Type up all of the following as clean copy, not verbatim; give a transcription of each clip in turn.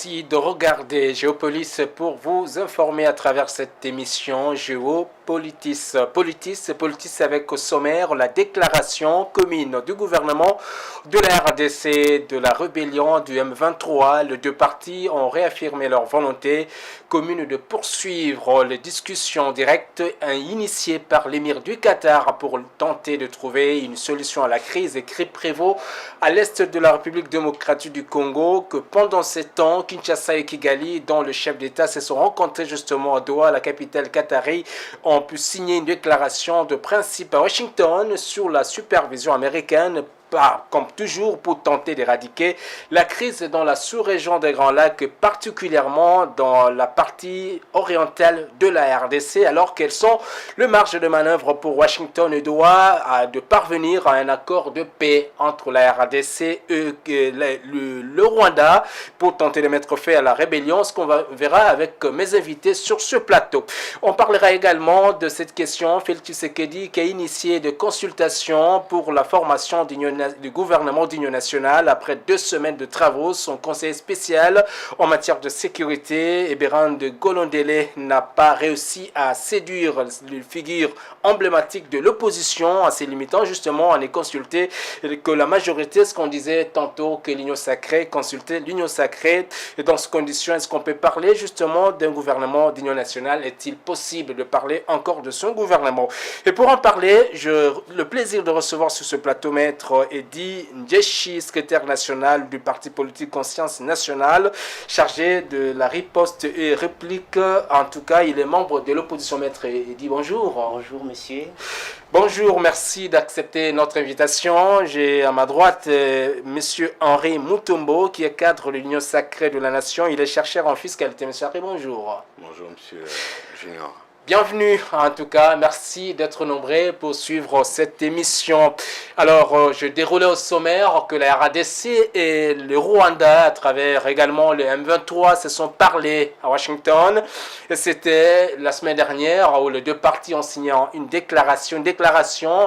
Merci de regarder Géopolis pour vous informer à travers cette émission Géopolitis. Politis avec au sommaire la déclaration commune du gouvernement de la RDC, de la rébellion du M23. Les deux partis ont réaffirmé leur volonté commune de poursuivre les discussions directes initiées par l'émir du Qatar pour tenter de trouver une solution à la crise qui prévaut à l'est de la République démocratique du Congo, que pendant ces temps, Kinshasa et Kigali, dont le chef d'État se sont rencontrés justement à Doha, la capitale qatari, ont pu signer une déclaration de principe à Washington sur la supervision américaine, comme toujours, pour tenter d'éradiquer la crise dans la sous-région des Grands Lacs, particulièrement dans la partie orientale de la RDC, alors qu'elles sont le marge de manœuvre pour Washington et Doha de parvenir à un accord de paix entre la RDC et le Rwanda pour tenter de mettre fin à la rébellion, ce qu'on verra avec mes invités sur ce plateau. On parlera également de cette question. Félix Tshisekedi qui a initié des consultations pour la formation du gouvernement d'union nationale après 2 semaines de travaux. Son conseiller spécial en matière de sécurité, Eberhard Golondele, n'a pas réussi à séduire les figures emblématiques de l'opposition en se limitant justement à les consulter, que la majorité, ce qu'on disait tantôt, que l'union sacrée, consulter l'union sacrée. Et dans ces conditions, est-ce qu'on peut parler justement d'un gouvernement d'union nationale? Est-il possible de parler encore de son gouvernement? Et pour en parler, j'ai le plaisir de recevoir sur ce plateau maître Edi Ndjeshi, secrétaire national du parti politique Conscience Nationale, chargé de la riposte et réplique. En tout cas, il est membre de l'opposition. Maître Edi, bonjour. Bonjour, monsieur. Bonjour, merci d'accepter notre invitation. J'ai à ma droite monsieur Henri Mutombo, qui est cadre de l'Union sacrée de la Nation. Il est chercheur en fiscalité. Monsieur Henri, bonjour. Bonjour, monsieur Junior. Bienvenue, en tout cas, merci d'être nombreux pour suivre cette émission. Alors, je déroulais au sommaire que la RDC et le Rwanda, à travers également le M23, se sont parlé à Washington. Et c'était la semaine dernière où les deux partis ont signé une déclaration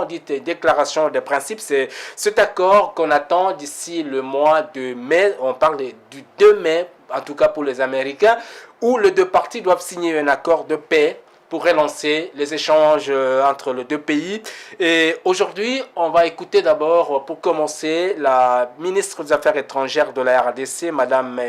dite déclaration de principe. C'est cet accord qu'on attend d'ici le mois de mai. On parle du 2 mai, en tout cas pour les Américains, où les deux partis doivent signer un accord de paix pour relancer les échanges entre les deux pays. Et aujourd'hui, on va écouter d'abord, pour commencer, la ministre des Affaires étrangères de la RDC, Madame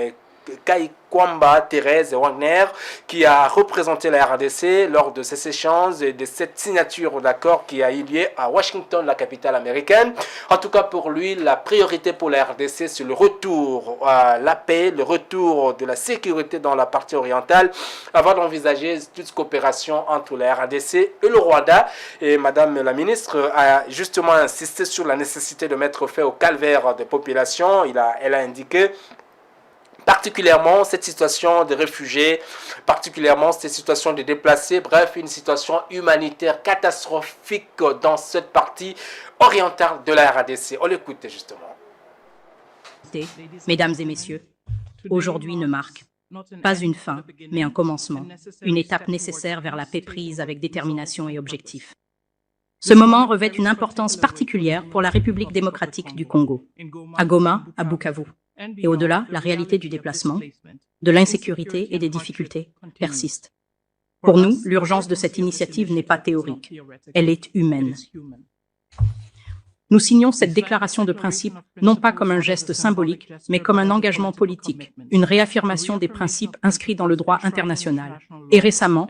Kwamba Thérèse Wagner, qui a représenté la RDC lors de ces échanges et de cette signature d'accord qui a eu lieu à Washington, la capitale américaine. En tout cas, pour lui, la priorité pour la RDC, c'est le retour à la paix, le retour de la sécurité dans la partie orientale, avant d'envisager toute coopération entre la RDC et le Rwanda. Et Madame la ministre a justement insisté sur la nécessité de mettre fin au calvaire des populations. Elle a indiqué particulièrement cette situation de réfugiés, particulièrement cette situation de déplacés, bref, une situation humanitaire catastrophique dans cette partie orientale de la RDC. On l'écoute justement. Mesdames et messieurs, aujourd'hui ne marque pas une fin, mais un commencement, une étape nécessaire vers la paix prise avec détermination et objectif. Ce moment revêt une importance particulière pour la République démocratique du Congo, à Goma, à Bukavu. Et au-delà, la réalité du déplacement, de l'insécurité et des difficultés persiste. Pour nous, l'urgence de cette initiative n'est pas théorique, elle est humaine. Nous signons cette déclaration de principe non pas comme un geste symbolique, mais comme un engagement politique, une réaffirmation des principes inscrits dans le droit international, et récemment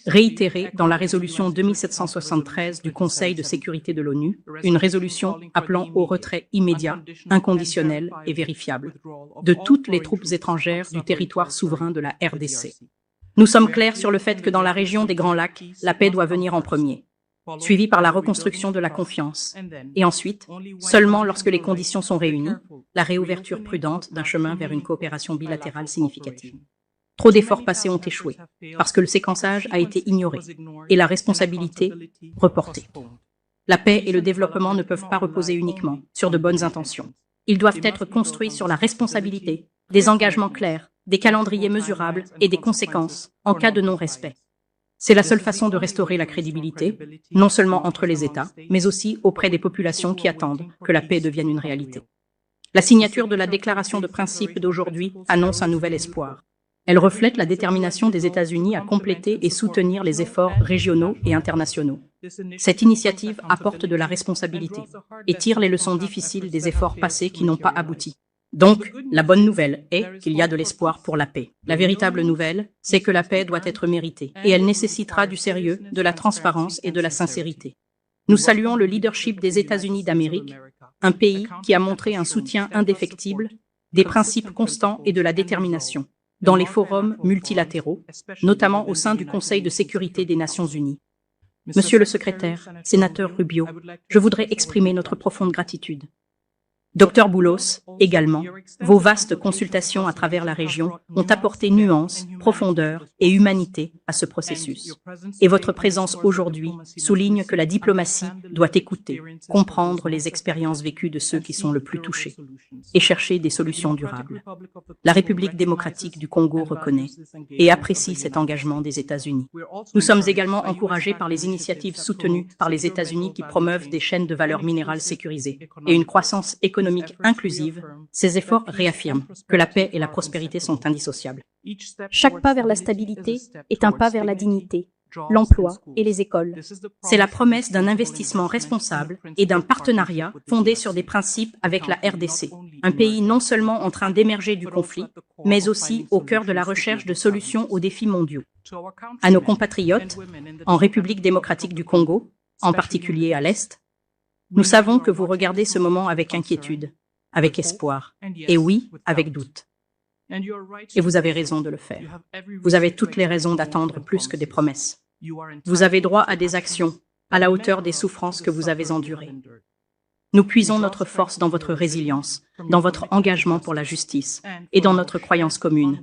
réitérée dans la résolution 2773 du Conseil de sécurité de l'ONU, une résolution appelant au retrait immédiat, inconditionnel et vérifiable de toutes les troupes étrangères du territoire souverain de la RDC. Nous sommes clairs sur le fait que dans la région des Grands Lacs, la paix doit venir en premier, suivi par la reconstruction de la confiance, et ensuite, seulement lorsque les conditions sont réunies, la réouverture prudente d'un chemin vers une coopération bilatérale significative. Trop d'efforts passés ont échoué, parce que le séquençage a été ignoré, et la responsabilité reportée. La paix et le développement ne peuvent pas reposer uniquement sur de bonnes intentions. Ils doivent être construits sur la responsabilité, des engagements clairs, des calendriers mesurables et des conséquences en cas de non-respect. C'est la seule façon de restaurer la crédibilité, non seulement entre les États, mais aussi auprès des populations qui attendent que la paix devienne une réalité. La signature de la déclaration de principe d'aujourd'hui annonce un nouvel espoir. Elle reflète la détermination des États-Unis à compléter et soutenir les efforts régionaux et internationaux. Cette initiative apporte de la responsabilité et tire les leçons difficiles des efforts passés qui n'ont pas abouti. Donc, la bonne nouvelle est qu'il y a de l'espoir pour la paix. La véritable nouvelle, c'est que la paix doit être méritée et elle nécessitera du sérieux, de la transparence et de la sincérité. Nous saluons le leadership des États-Unis d'Amérique, un pays qui a montré un soutien indéfectible, des principes constants et de la détermination dans les forums multilatéraux, notamment au sein du Conseil de sécurité des Nations Unies. Monsieur le secrétaire, sénateur Rubio, je voudrais exprimer notre profonde gratitude. Docteur Boulos, également, vos vastes consultations à travers la région ont apporté nuance, profondeur et humanité à ce processus. Et votre présence aujourd'hui souligne que la diplomatie doit écouter, comprendre les expériences vécues de ceux qui sont le plus touchés et chercher des solutions durables. La République démocratique du Congo reconnaît et apprécie cet engagement des États-Unis. Nous sommes également encouragés par les initiatives soutenues par les États-Unis qui promeuvent des chaînes de valeur minérale sécurisées et une croissance économique inclusive. Ces efforts réaffirment que la paix et la prospérité sont indissociables. Chaque pas vers la stabilité est un pas vers la dignité, l'emploi et les écoles. C'est la promesse d'un investissement responsable et d'un partenariat fondé sur des principes avec la RDC, un pays non seulement en train d'émerger du conflit, mais aussi au cœur de la recherche de solutions aux défis mondiaux. À nos compatriotes, en République démocratique du Congo, en particulier à l'Est, nous savons que vous regardez ce moment avec inquiétude, avec espoir, et oui, avec doute. Et vous avez raison de le faire. Vous avez toutes les raisons d'attendre plus que des promesses. Vous avez droit à des actions à la hauteur des souffrances que vous avez endurées. Nous puisons notre force dans votre résilience, dans votre engagement pour la justice et dans notre croyance commune,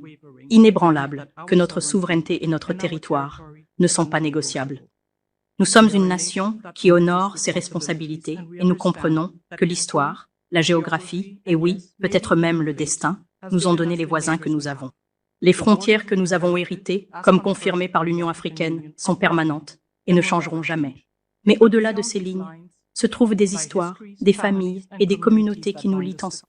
inébranlable, que notre souveraineté et notre territoire ne sont pas négociables. Nous sommes une nation qui honore ses responsabilités et nous comprenons que l'histoire, la géographie et oui, peut-être même le destin, nous ont donné les voisins que nous avons. Les frontières que nous avons héritées, comme confirmées par l'Union africaine, sont permanentes et ne changeront jamais. Mais au-delà de ces lignes, se trouvent des histoires, des familles et des communautés qui nous lient ensemble.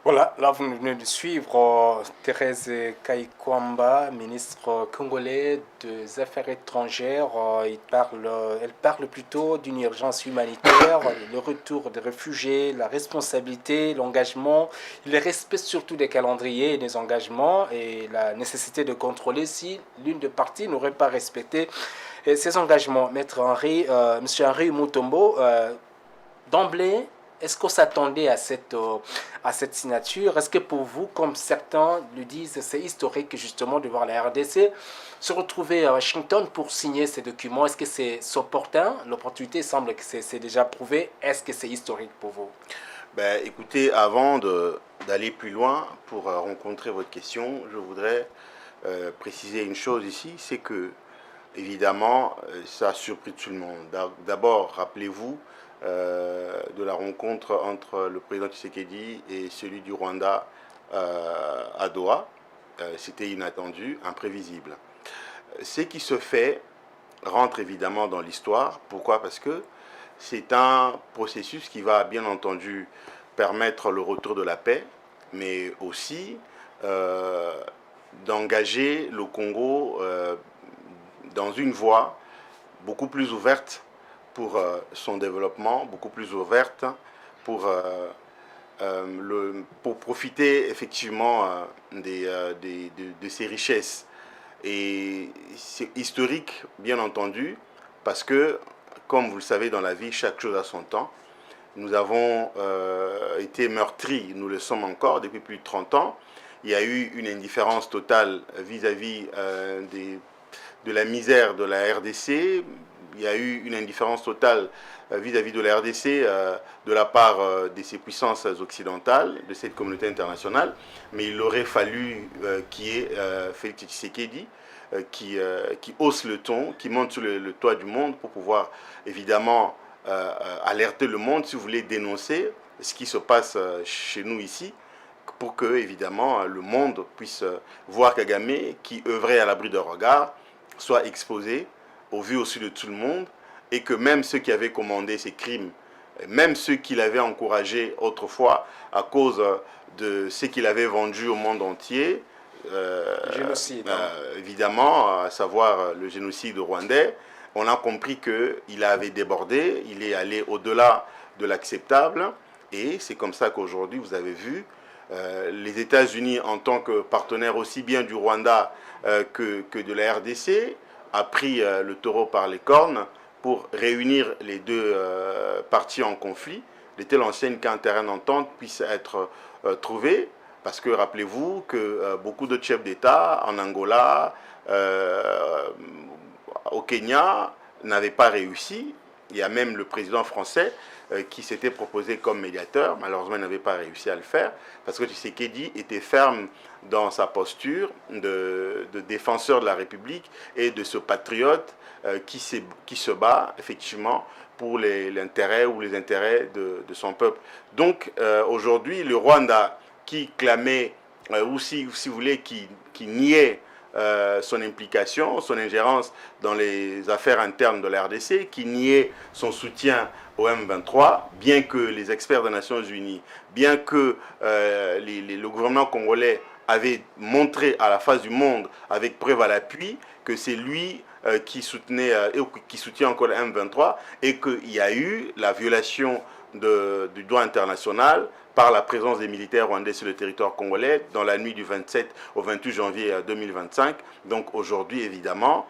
Voilà, là vous venez de suivre Thérèse Kaikwamba, ministre congolais des Affaires étrangères. Elle parle plutôt d'une urgence humanitaire, le retour des réfugiés, la responsabilité, l'engagement, le respect surtout des calendriers et des engagements et la nécessité de contrôler si l'une des parties n'aurait pas respecté ses engagements. Maître Henri, Monsieur Henri Mutombo, d'emblée, est-ce qu'on s'attendait à cette signature? Est-ce que pour vous, comme certains le disent, c'est historique justement de voir la RDC se retrouver à Washington pour signer ces documents? Est-ce que c'est opportun? L'opportunité semble que c'est déjà prouvé. Est-ce que c'est historique pour vous? Écoutez, avant d'aller plus loin pour rencontrer votre question, je voudrais préciser une chose ici, c'est que, évidemment, ça a surpris tout le monde. D'abord, rappelez-vous, de la rencontre entre le président Tshisekedi et celui du Rwanda à Doha. C'était inattendu, imprévisible. Ce qui se fait rentre évidemment dans l'histoire. Pourquoi? Parce que c'est un processus qui va bien entendu permettre le retour de la paix, mais aussi d'engager le Congo dans une voie beaucoup plus ouverte pour son développement, beaucoup plus ouverte pour profiter effectivement de ses richesses. Et c'est historique, bien entendu, parce que, comme vous le savez dans la vie, chaque chose a son temps. Nous avons été meurtris, nous le sommes encore depuis plus de 30 ans. Il y a eu une indifférence totale vis-à-vis de la misère de la RDC. Il y a eu une indifférence totale vis-à-vis de la RDC de la part de ces puissances occidentales, de cette communauté internationale. Mais il aurait fallu qu'il y ait Félix Tshisekedi qui hausse le ton, qui monte sur le toit du monde pour pouvoir évidemment alerter le monde, si vous voulez, dénoncer ce qui se passe chez nous ici, pour que évidemment le monde puisse voir Kagame, qui œuvrait à l'abri de regard, soit exposé au vu aussi de tout le monde, et que même ceux qui avaient commandé ces crimes même ceux qui l'avaient encouragé autrefois à cause de ce qu'il avait vendu au monde entier, génocide, évidemment, à savoir le génocide rwandais, on a compris qu'il avait débordé, il est allé au-delà de l'acceptable, et c'est comme ça qu'aujourd'hui, vous avez vu, les États-Unis, en tant que partenaire aussi bien du Rwanda que de la RDC, a pris le taureau par les cornes pour réunir les deux parties en conflit, de telle enseigne qu'un terrain d'entente puisse être trouvé. Parce que rappelez-vous que beaucoup de chefs d'État en Angola, au Kenya, n'avaient pas réussi. Il y a même le président français qui s'était proposé comme médiateur. Malheureusement, il n'avait pas réussi à le faire parce que Tshisekedi était ferme dans sa posture de défenseur de la République et de ce patriote qui se bat effectivement pour l'intérêt ou les intérêts de son peuple. Donc aujourd'hui, le Rwanda qui clamait, ou si vous voulez, qui niait son implication, son ingérence dans les affaires internes de la RDC, qui niait son soutien au M23, bien que les experts des Nations Unies, bien que le gouvernement congolais avait montré à la face du monde, avec preuve à l'appui, que c'est lui qui soutenait qui soutient encore le M23 et qu'il y a eu la violation du droit international par la présence des militaires rwandais sur le territoire congolais dans la nuit du 27 au 28 janvier 2025. Donc aujourd'hui, évidemment,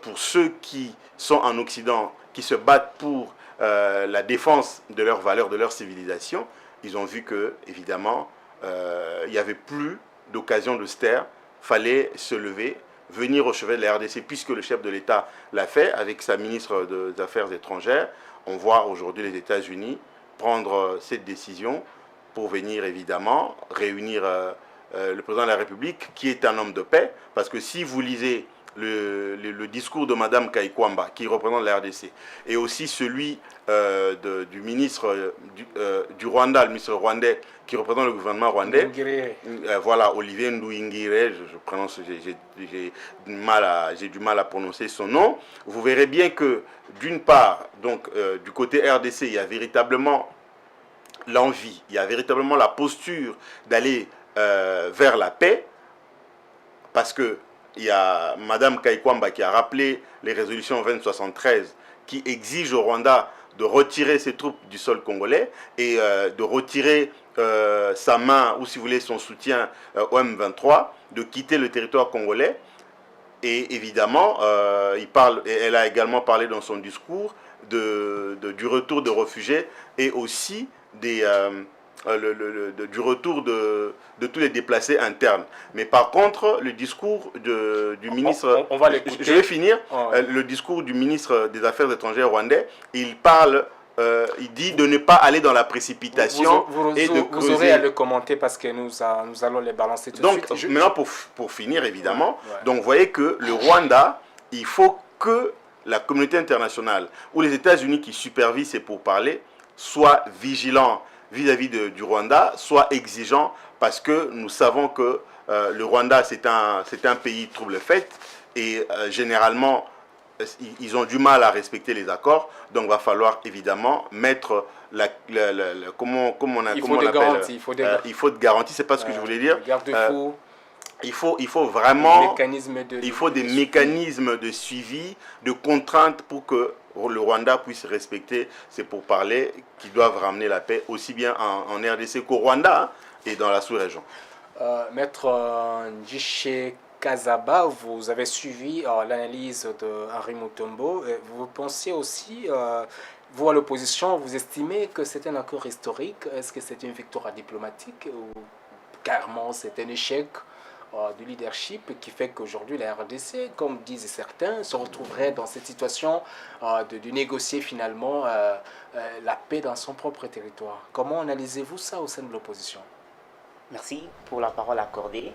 pour ceux qui sont en Occident, qui se battent pour la défense de leurs valeurs, de leur civilisation, ils ont vu que, évidemment, il n'y avait plus d'occasion de se taire, fallait se lever, venir au chevet de la RDC, puisque le chef de l'État l'a fait avec sa ministre des Affaires étrangères. On voit aujourd'hui les États-Unis prendre cette décision pour venir évidemment réunir le président de la République, qui est un homme de paix, parce que si vous lisez le discours de Mme Kaikwamba, qui représente la RDC, et aussi celui du ministre du Rwanda, le ministre rwandais, qui représente le gouvernement rwandais, voilà, Olivier Nduingire, je prononce, j'ai du mal à prononcer son nom, vous verrez bien que d'une part, donc du côté RDC, il y a véritablement l'envie, il y a véritablement la posture d'aller vers la paix, parce que il y a Mme Kaikwamba qui a rappelé les résolutions 2073 qui exigent au Rwanda de retirer ses troupes du sol congolais et de retirer sa main, ou si vous voulez son soutien au M23, de quitter le territoire congolais. Et évidemment, elle a également parlé dans son discours du retour de réfugiés et aussi du retour de tous les déplacés internes. Mais par contre, le discours du ministre... On va l'écouter. Je vais finir. Le discours du ministre des Affaires étrangères rwandais, il parle... il dit de ne pas aller dans la précipitation et de creuser. Vous aurez à le commenter parce que nous allons les balancer tout de suite. Donc, maintenant, pour finir, évidemment, donc vous voyez que le Rwanda, il faut que la communauté internationale ou les États-Unis qui supervisent ces pourparlers soient vigilants vis-à-vis du Rwanda, soient exigeants, parce que nous savons que le Rwanda, c'est un pays trouble-fête et généralement, ils ont du mal à respecter les accords, donc il va falloir évidemment mettre comment on l'appelle, il faut de garanties, c'est pas ce que je voulais dire. Il faut vraiment des mécanismes de suivi, de contraintes pour que le Rwanda puisse respecter ces pourparlers qui doivent ramener la paix aussi bien en RDC qu'au Rwanda et dans la sous-région. Maître Ndjishe Kazaba, vous avez suivi l'analyse de Henri Mutombo. Vous pensez aussi, vous à l'opposition, vous estimez que c'est un accord historique? Est-ce que c'est une victoire diplomatique ou carrément c'est un échec du leadership qui fait qu'aujourd'hui la RDC, comme disent certains, se retrouverait dans cette situation de négocier finalement la paix dans son propre territoire? Comment analysez-vous ça au sein de l'opposition? Merci pour la parole accordée.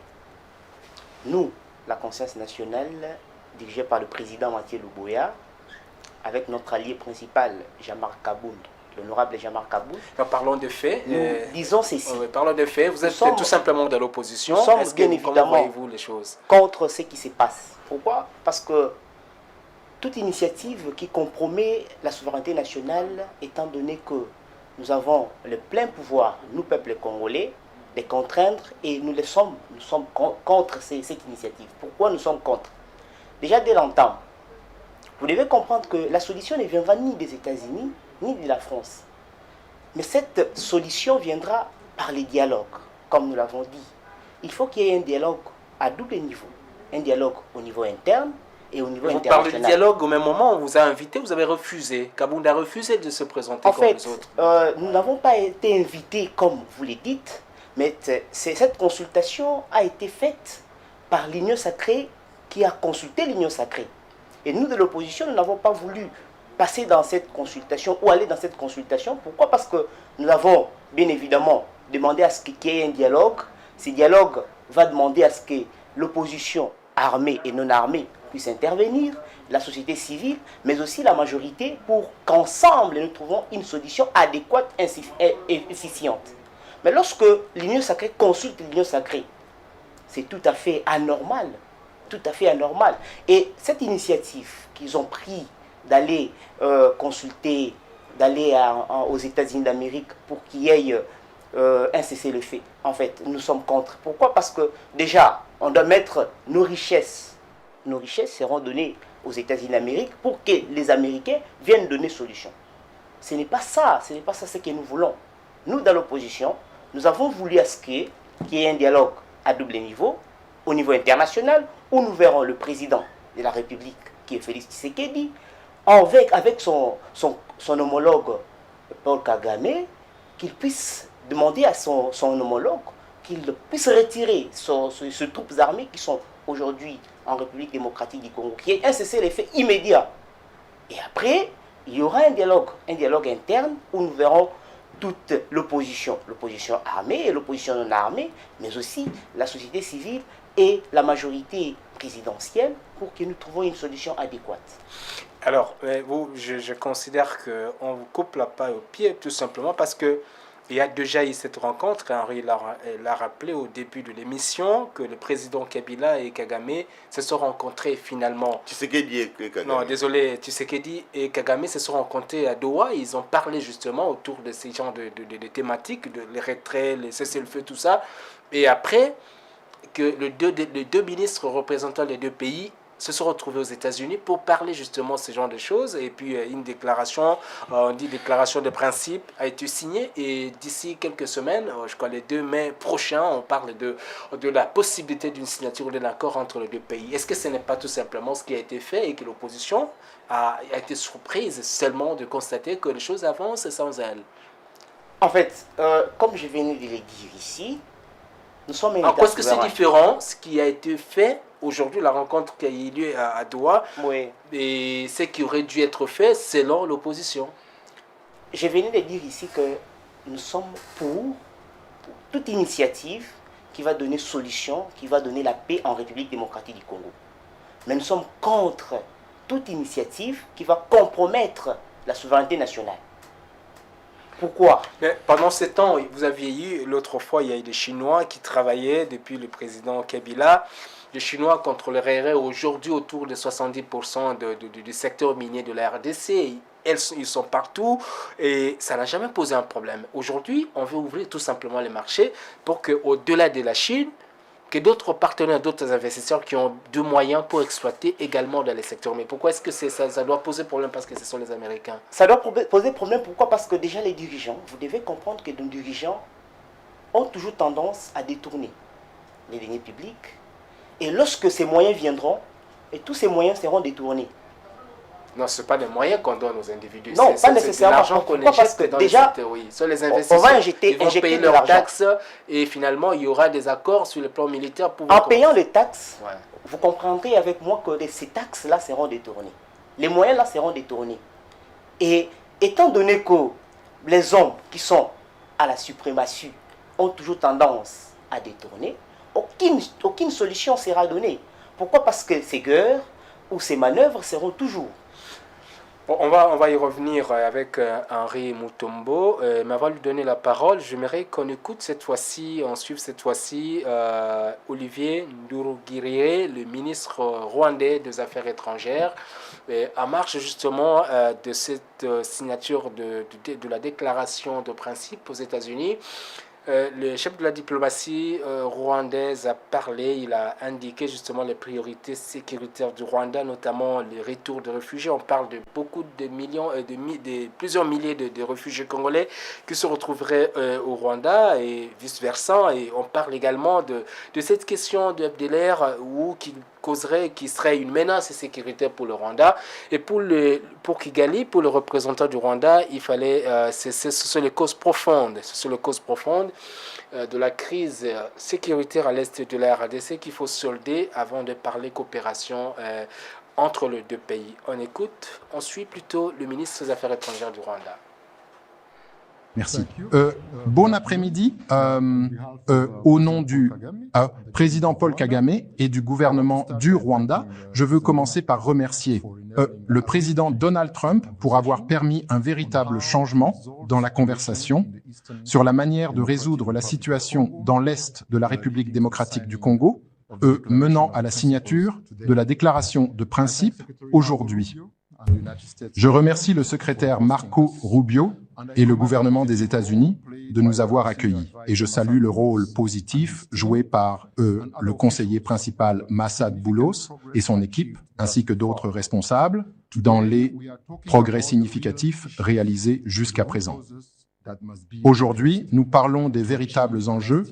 Nous, la Conscience nationale, dirigée par le président Mathieu Luboya, avec notre allié principal, Jean-Marc Kabound, l'honorable Jean-Marc Kabound. Parlons de faits. Nous disons ceci. Parlons de faits. Vous êtes tout simplement de l'opposition. Nous sommes bien évidemment, comment voyez-vous les choses, contre ce qui se passe. Pourquoi? Parce que toute initiative qui compromet la souveraineté nationale, étant donné que nous avons le plein pouvoir, nous, peuple congolais, de contraindre et nous sommes contre cette initiative. Pourquoi nous sommes contre? Déjà dès longtemps, vous devez comprendre que la solution ne viendra ni des États-Unis, ni de la France. Mais cette solution viendra par les dialogues, comme nous l'avons dit. Il faut qu'il y ait un dialogue à double niveau. Un dialogue au niveau interne et au niveau international. Vous parlez de dialogue au même moment, on vous a invité, vous avez refusé. Kabound a refusé de se présenter comme les autres. Nous n'avons pas été invités comme vous le dites, mais cette consultation a été faite par l'Union sacrée qui a consulté l'Union sacrée. Et nous de l'opposition, nous n'avons pas voulu passer dans cette consultation ou aller dans cette consultation. Pourquoi? Parce que nous avons bien évidemment demandé à ce qu'il y ait un dialogue. Ce dialogue va demander à ce que l'opposition armée et non armée puisse intervenir, la société civile, mais aussi la majorité, pour qu'ensemble nous trouvons une solution adéquate et efficiente. Mais lorsque l'Union sacrée consulte l'Union sacrée, c'est tout à fait anormal. Tout à fait anormal. Et cette initiative qu'ils ont pris d'aller consulter, d'aller aux États-Unis d'Amérique pour qu'il y ait un cessez-le-feu, en fait, nous sommes contre. Pourquoi? Parce que déjà, on doit mettre nos richesses. Nos richesses seront données aux États-Unis d'Amérique pour que les Américains viennent donner solution. Ce n'est pas ça ce que nous voulons. Nous, dans l'opposition, nous avons voulu à ce qu'il y ait un dialogue à double niveau, au niveau international, où nous verrons le président de la République, qui est Félix Tshisekedi, avec son homologue Paul Kagame, qu'il puisse demander à son homologue qu'il puisse retirer ces troupes armées qui sont aujourd'hui en République démocratique du Congo, qui est un cessez-le-feu immédiat. Et après, il y aura un dialogue interne où nous verrons toute l'opposition armée et l'opposition non armée, mais aussi la société civile et la majorité présidentielle pour que nous trouvions une solution adéquate. Alors, je considère qu'on vous coupe la paille au pied tout simplement parce que il y a déjà eu cette rencontre. Henri l'a rappelé au début de l'émission que le président Kabila et Kagame se sont rencontrés finalement. Tshisekedi et Kagame. Non, désolé, Tshisekedi et Kagame se sont rencontrés à Doha. Ils ont parlé justement autour de ces genres de thématiques, de les retraits, les cessez-le-feu, tout ça. Et après que les deux ministres représentant les deux pays se sont retrouvés aux États-Unis pour parler justement de ce genre de choses. Et puis une déclaration, on dit déclaration de principe, a été signée. Et d'ici quelques semaines, je crois le 2 mai prochain, on parle de la possibilité d'une signature d'un accord entre les deux pays. Est-ce que ce n'est pas tout simplement ce qui a été fait et que l'opposition a été surprise seulement de constater que les choses avancent sans elle? En fait, comme je viens de le dire ici, nous sommes un État souverain. Est-ce que c'est différent ce qui a été fait aujourd'hui, la rencontre qui a eu lieu à Doha, oui, et ce qui aurait dû être fait selon l'opposition? Je venais de dire ici que nous sommes pour toute initiative qui va donner solution, qui va donner la paix en République démocratique du Congo. Mais nous sommes contre toute initiative qui va compromettre la souveraineté nationale. Pourquoi? Mais pendant ce temps, vous aviez eu, l'autre fois, il y a eu des Chinois qui travaillaient depuis le président Kabila. Les Chinois contrôleraient aujourd'hui autour de 70% du secteur minier de la RDC. Ils sont partout et ça n'a jamais posé un problème. Aujourd'hui, on veut ouvrir tout simplement les marchés pour qu'au-delà de la Chine, que d'autres partenaires, d'autres investisseurs qui ont de moyens pour exploiter également dans les secteurs. Mais pourquoi est-ce que ça doit poser problème? Parce que ce sont les Américains. Ça doit poser problème. Pourquoi? Parce que déjà les dirigeants, vous devez comprendre que nos dirigeants ont toujours tendance à détourner les deniers publics. Et lorsque ces moyens viendront, et tous ces moyens seront détournés. Non, ce n'est pas des moyens qu'on donne aux individus. Non, pas nécessairement. L'argent qu'on injecte dans déjà, les secteurs, oui. Sur les investisseurs, ils vont payer leurs taxes et finalement, il y aura des accords sur le plan militaire. En payant les taxes, ouais, vous comprendrez avec moi que ces taxes-là seront détournées. Les moyens-là seront détournés. Et étant donné que les hommes qui sont à la suprématie ont toujours tendance à détourner, aucune solution sera donnée. Pourquoi? Parce que ces guerres ou ces manœuvres seront toujours Bon, on va y revenir avec Henri Mutombo, mais avant de lui donner la parole, j'aimerais qu'on écoute cette fois-ci, on suive cette fois-ci Olivier Ndurugirie, le ministre rwandais des Affaires étrangères, en marche justement de cette signature de la déclaration de principe aux États-Unis. Le chef de la diplomatie rwandaise a parlé, il a indiqué justement les priorités sécuritaires du Rwanda, notamment le retour de réfugiés. On parle de beaucoup de millions, de plusieurs milliers de réfugiés congolais qui se retrouveraient au Rwanda et vice-versa. Et on parle également de cette question de FDLR ou qui serait une menace sécuritaire pour le Rwanda. Et pour Kigali, pour le représentant du Rwanda, il fallait, ce sont les causes profondes. Ce sont les causes profondes de la crise sécuritaire à l'est de la RDC qu'il faut solder avant de parler coopération entre les deux pays. On suit plutôt le ministre des Affaires étrangères du Rwanda. Merci. Bon après-midi. Au nom du président Paul Kagame et du gouvernement du Rwanda, je veux commencer par remercier le président Donald Trump pour avoir permis un véritable changement dans la conversation sur la manière de résoudre la situation dans l'est de la République démocratique du Congo, menant à la signature de la déclaration de principe aujourd'hui. Je remercie le secrétaire Marco Rubio et le gouvernement des États-Unis de nous avoir accueillis. Et je salue le rôle positif joué par le conseiller principal Massad Boulos et son équipe, ainsi que d'autres responsables, dans les progrès significatifs réalisés jusqu'à présent. Aujourd'hui, nous parlons des véritables enjeux,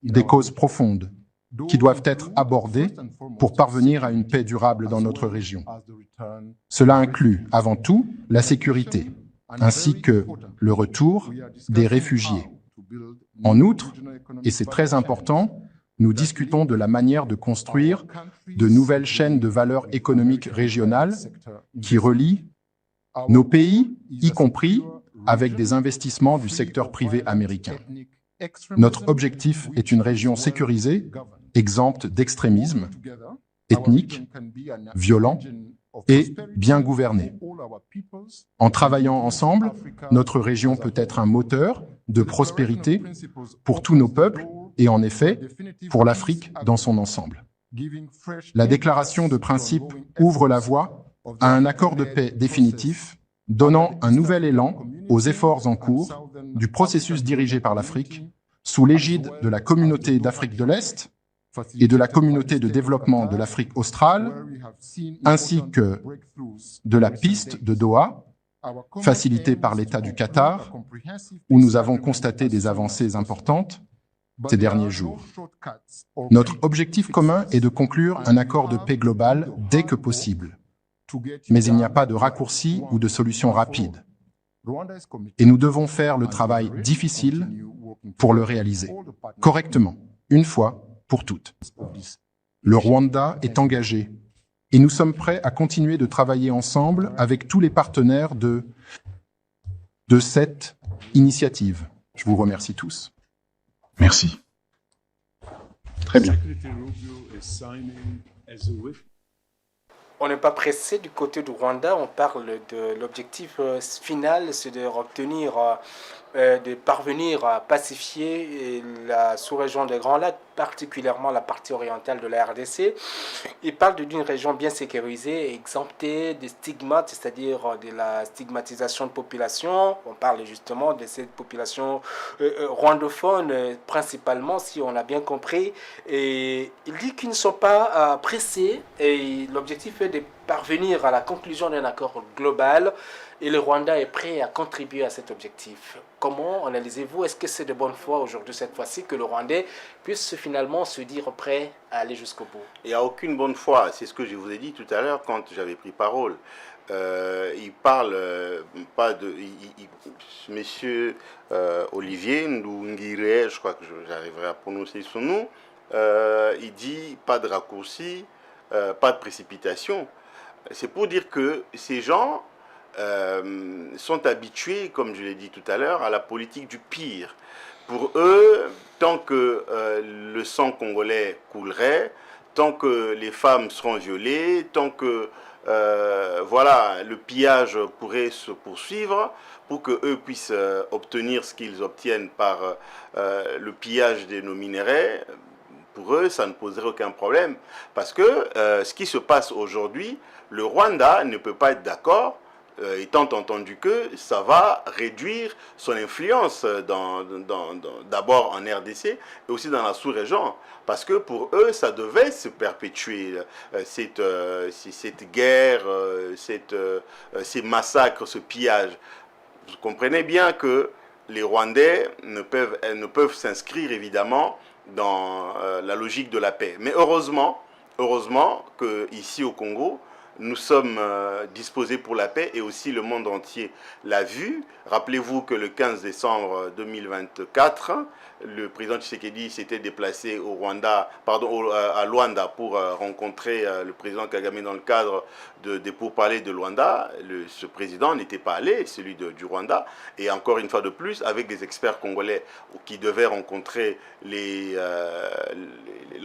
des causes profondes, qui doivent être abordées pour parvenir à une paix durable dans notre région. Cela inclut, avant tout, la sécurité, ainsi que le retour des réfugiés. En outre, et c'est très important, nous discutons de la manière de construire de nouvelles chaînes de valeur économique régionales qui relient nos pays, y compris avec des investissements du secteur privé américain. Notre objectif est une région sécurisée, exempte d'extrémisme, ethnique, violent et bien gouvernée. En travaillant ensemble, notre région peut être un moteur de prospérité pour tous nos peuples et en effet, pour l'Afrique dans son ensemble. La déclaration de principe ouvre la voie à un accord de paix définitif, donnant un nouvel élan aux efforts en cours du processus dirigé par l'Afrique sous l'égide de la Communauté d'Afrique de l'Est et de la Communauté de développement de l'Afrique australe, ainsi que de la piste de Doha, facilitée par l'État du Qatar, où nous avons constaté des avancées importantes ces derniers jours. Notre objectif commun est de conclure un accord de paix global dès que possible. Mais il n'y a pas de raccourci ou de solution rapide. Et nous devons faire le travail difficile pour le réaliser, correctement, une fois pour toutes. Le Rwanda est engagé et nous sommes prêts à continuer de travailler ensemble avec tous les partenaires de cette initiative. Je vous remercie tous. Merci. Très bien. On n'est pas pressé du côté du Rwanda, on parle de l'objectif final, c'est de parvenir à pacifier la sous-région des Grands Lacs, particulièrement la partie orientale de la RDC. Il parle d'une région bien sécurisée, exemptée des stigmates, c'est-à-dire de la stigmatisation de population. On parle justement de cette population rwandophone, principalement, si on a bien compris. Et il dit qu'ils ne sont pas pressés, et l'objectif est de parvenir à la conclusion d'un accord global, et le Rwanda est prêt à contribuer à cet objectif. Comment analysez-vous? Est-ce que c'est de bonne foi aujourd'hui, cette fois-ci, que le Rwandais puisse finalement se dire prêt à aller jusqu'au bout? Il n'y a aucune bonne foi. C'est ce que je vous ai dit tout à l'heure quand j'avais pris parole. Il parle pas de... Monsieur Olivier Ndurugirie, je crois que j'arriverai à prononcer son nom, il dit pas de raccourci, pas de précipitation. C'est pour dire que ces gens sont habitués, comme je l'ai dit tout à l'heure, à la politique du pire. Pour eux, tant que le sang congolais coulerait, tant que les femmes seront violées, tant que voilà, le pillage pourrait se poursuivre pour qu'eux puissent obtenir ce qu'ils obtiennent par le pillage de nos minerais. Pour eux, ça ne poserait aucun problème. Parce que ce qui se passe aujourd'hui, le Rwanda ne peut pas être d'accord, étant entendu que ça va réduire son influence d'abord en RDC et aussi dans la sous-région. Parce que pour eux, ça devait se perpétuer, cette guerre, ces massacres, ce pillage. Vous comprenez bien que les Rwandais ne peuvent s'inscrire évidemment dans la logique de la paix. Mais heureusement qu'ici au Congo, nous sommes disposés pour la paix et aussi le monde entier l'a vu. Rappelez-vous que le 15 décembre 2024, le président Tshisekedi s'était déplacé au Rwanda, à Luanda pour rencontrer le président Kagame dans le cadre des pourparlers de Luanda. Ce président n'était pas allé, celui du Rwanda. Et encore une fois de plus, avec des experts congolais qui devaient rencontrer la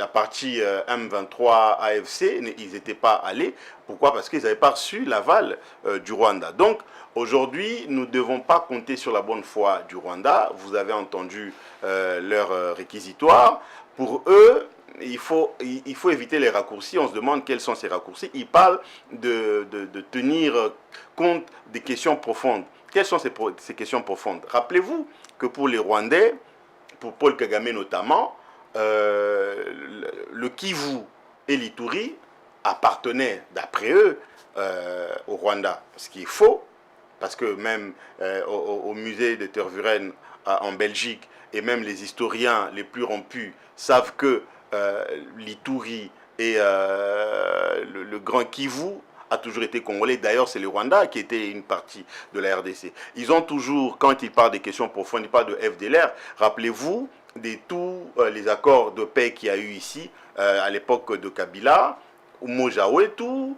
partie M23 AFC, ils n'étaient pas allés. Pourquoi? Parce qu'ils n'avaient pas reçu l'aval du Rwanda. Donc, aujourd'hui, nous ne devons pas compter sur la bonne foi du Rwanda. Vous avez entendu leur réquisitoire. Pour eux, il faut éviter les raccourcis. On se demande quels sont ces raccourcis. Ils parlent de tenir compte des questions profondes. Quelles sont ces questions profondes? Rappelez-vous que pour les Rwandais, pour Paul Kagame notamment, le Kivu et l'Ituri appartenaient, d'après eux, au Rwanda. Ce qui est faux, parce que même au musée de Tervuren en Belgique, et même les historiens les plus rompus savent que l'Ituri et le Grand Kivu a toujours été congolais. D'ailleurs, c'est le Rwanda qui était une partie de la RDC. Ils ont toujours, quand ils parlent des questions profondes, ils parlent de FDLR. Rappelez-vous de tous les accords de paix qu'il y a eu ici, à l'époque de Kabila, Umoja Wetu,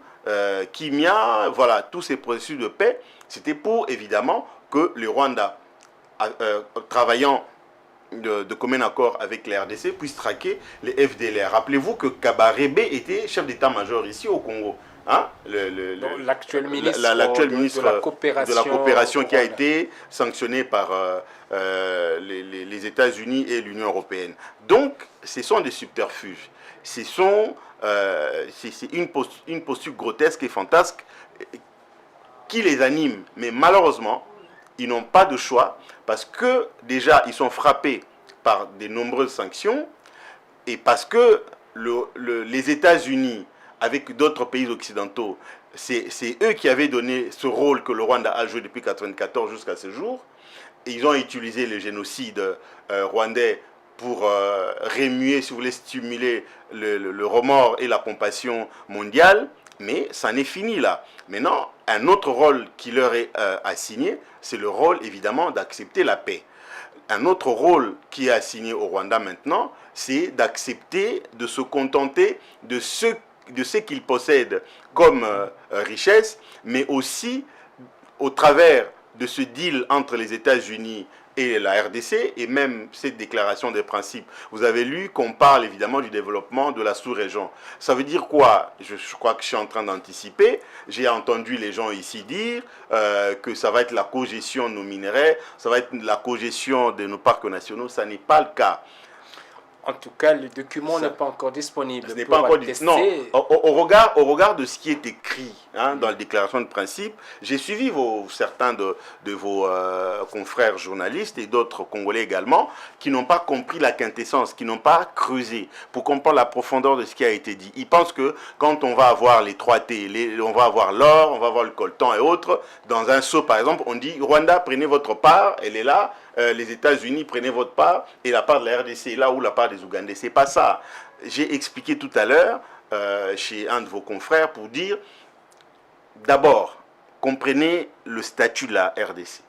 Kimia, voilà, tous ces processus de paix, c'était pour, évidemment, que le Rwanda, travaillant de commun accord avec la RDC, puisse traquer les FDLR. Rappelez-vous que Kabarebe était chef d'état-major ici au Congo. Hein? L'actuel ministre, de la coopération qui a Rwanda. été sanctionné par les États-Unis et l'Union européenne. Donc, ce sont des subterfuges. C'est une posture grotesque et fantasque qui les anime. Mais malheureusement, ils n'ont pas de choix parce que déjà, ils sont frappés par de nombreuses sanctions et parce que les États-Unis, avec d'autres pays occidentaux, c'est eux qui avaient donné ce rôle que le Rwanda a joué depuis 1994 jusqu'à ce jour. Et ils ont utilisé le génocide rwandais pour remuer, si vous voulez, stimuler le remords et la compassion mondiale. Mais ça n'est fini là. Maintenant, un autre rôle qui leur est assigné, c'est le rôle évidemment d'accepter la paix. Un autre rôle qui est assigné au Rwanda maintenant, c'est d'accepter, de se contenter de ce qu'ils possèdent comme richesse, mais aussi au travers de ce deal entre les États-Unis et la RDC, et même cette déclaration des principes. Vous avez lu qu'on parle évidemment du développement de la sous-région. Ça veut dire quoi? Je crois que je suis en train d'anticiper. J'ai entendu les gens ici dire que ça va être la cogestion de nos minerais, ça va être la cogestion de nos parcs nationaux. Ça n'est pas le cas. En tout cas, le document n'est pas encore disponible. Ce n'est pas encore disponible. Non, au regard de ce qui est écrit dans la déclaration de principe, j'ai suivi certains de vos confrères journalistes et d'autres Congolais également qui n'ont pas compris la quintessence, qui n'ont pas creusé pour comprendre la profondeur de ce qui a été dit. Ils pensent que quand on va avoir les 3T, on va avoir l'or, on va avoir le coltan et autres, dans un seau par exemple, on dit Rwanda, prenez votre part, elle est là. Les États-Unis, prenez votre part, et la part de la RDC, là où la part des Ougandais. C'est pas ça. J'ai expliqué tout à l'heure chez un de vos confrères pour dire, d'abord, comprenez le statut de la RDC.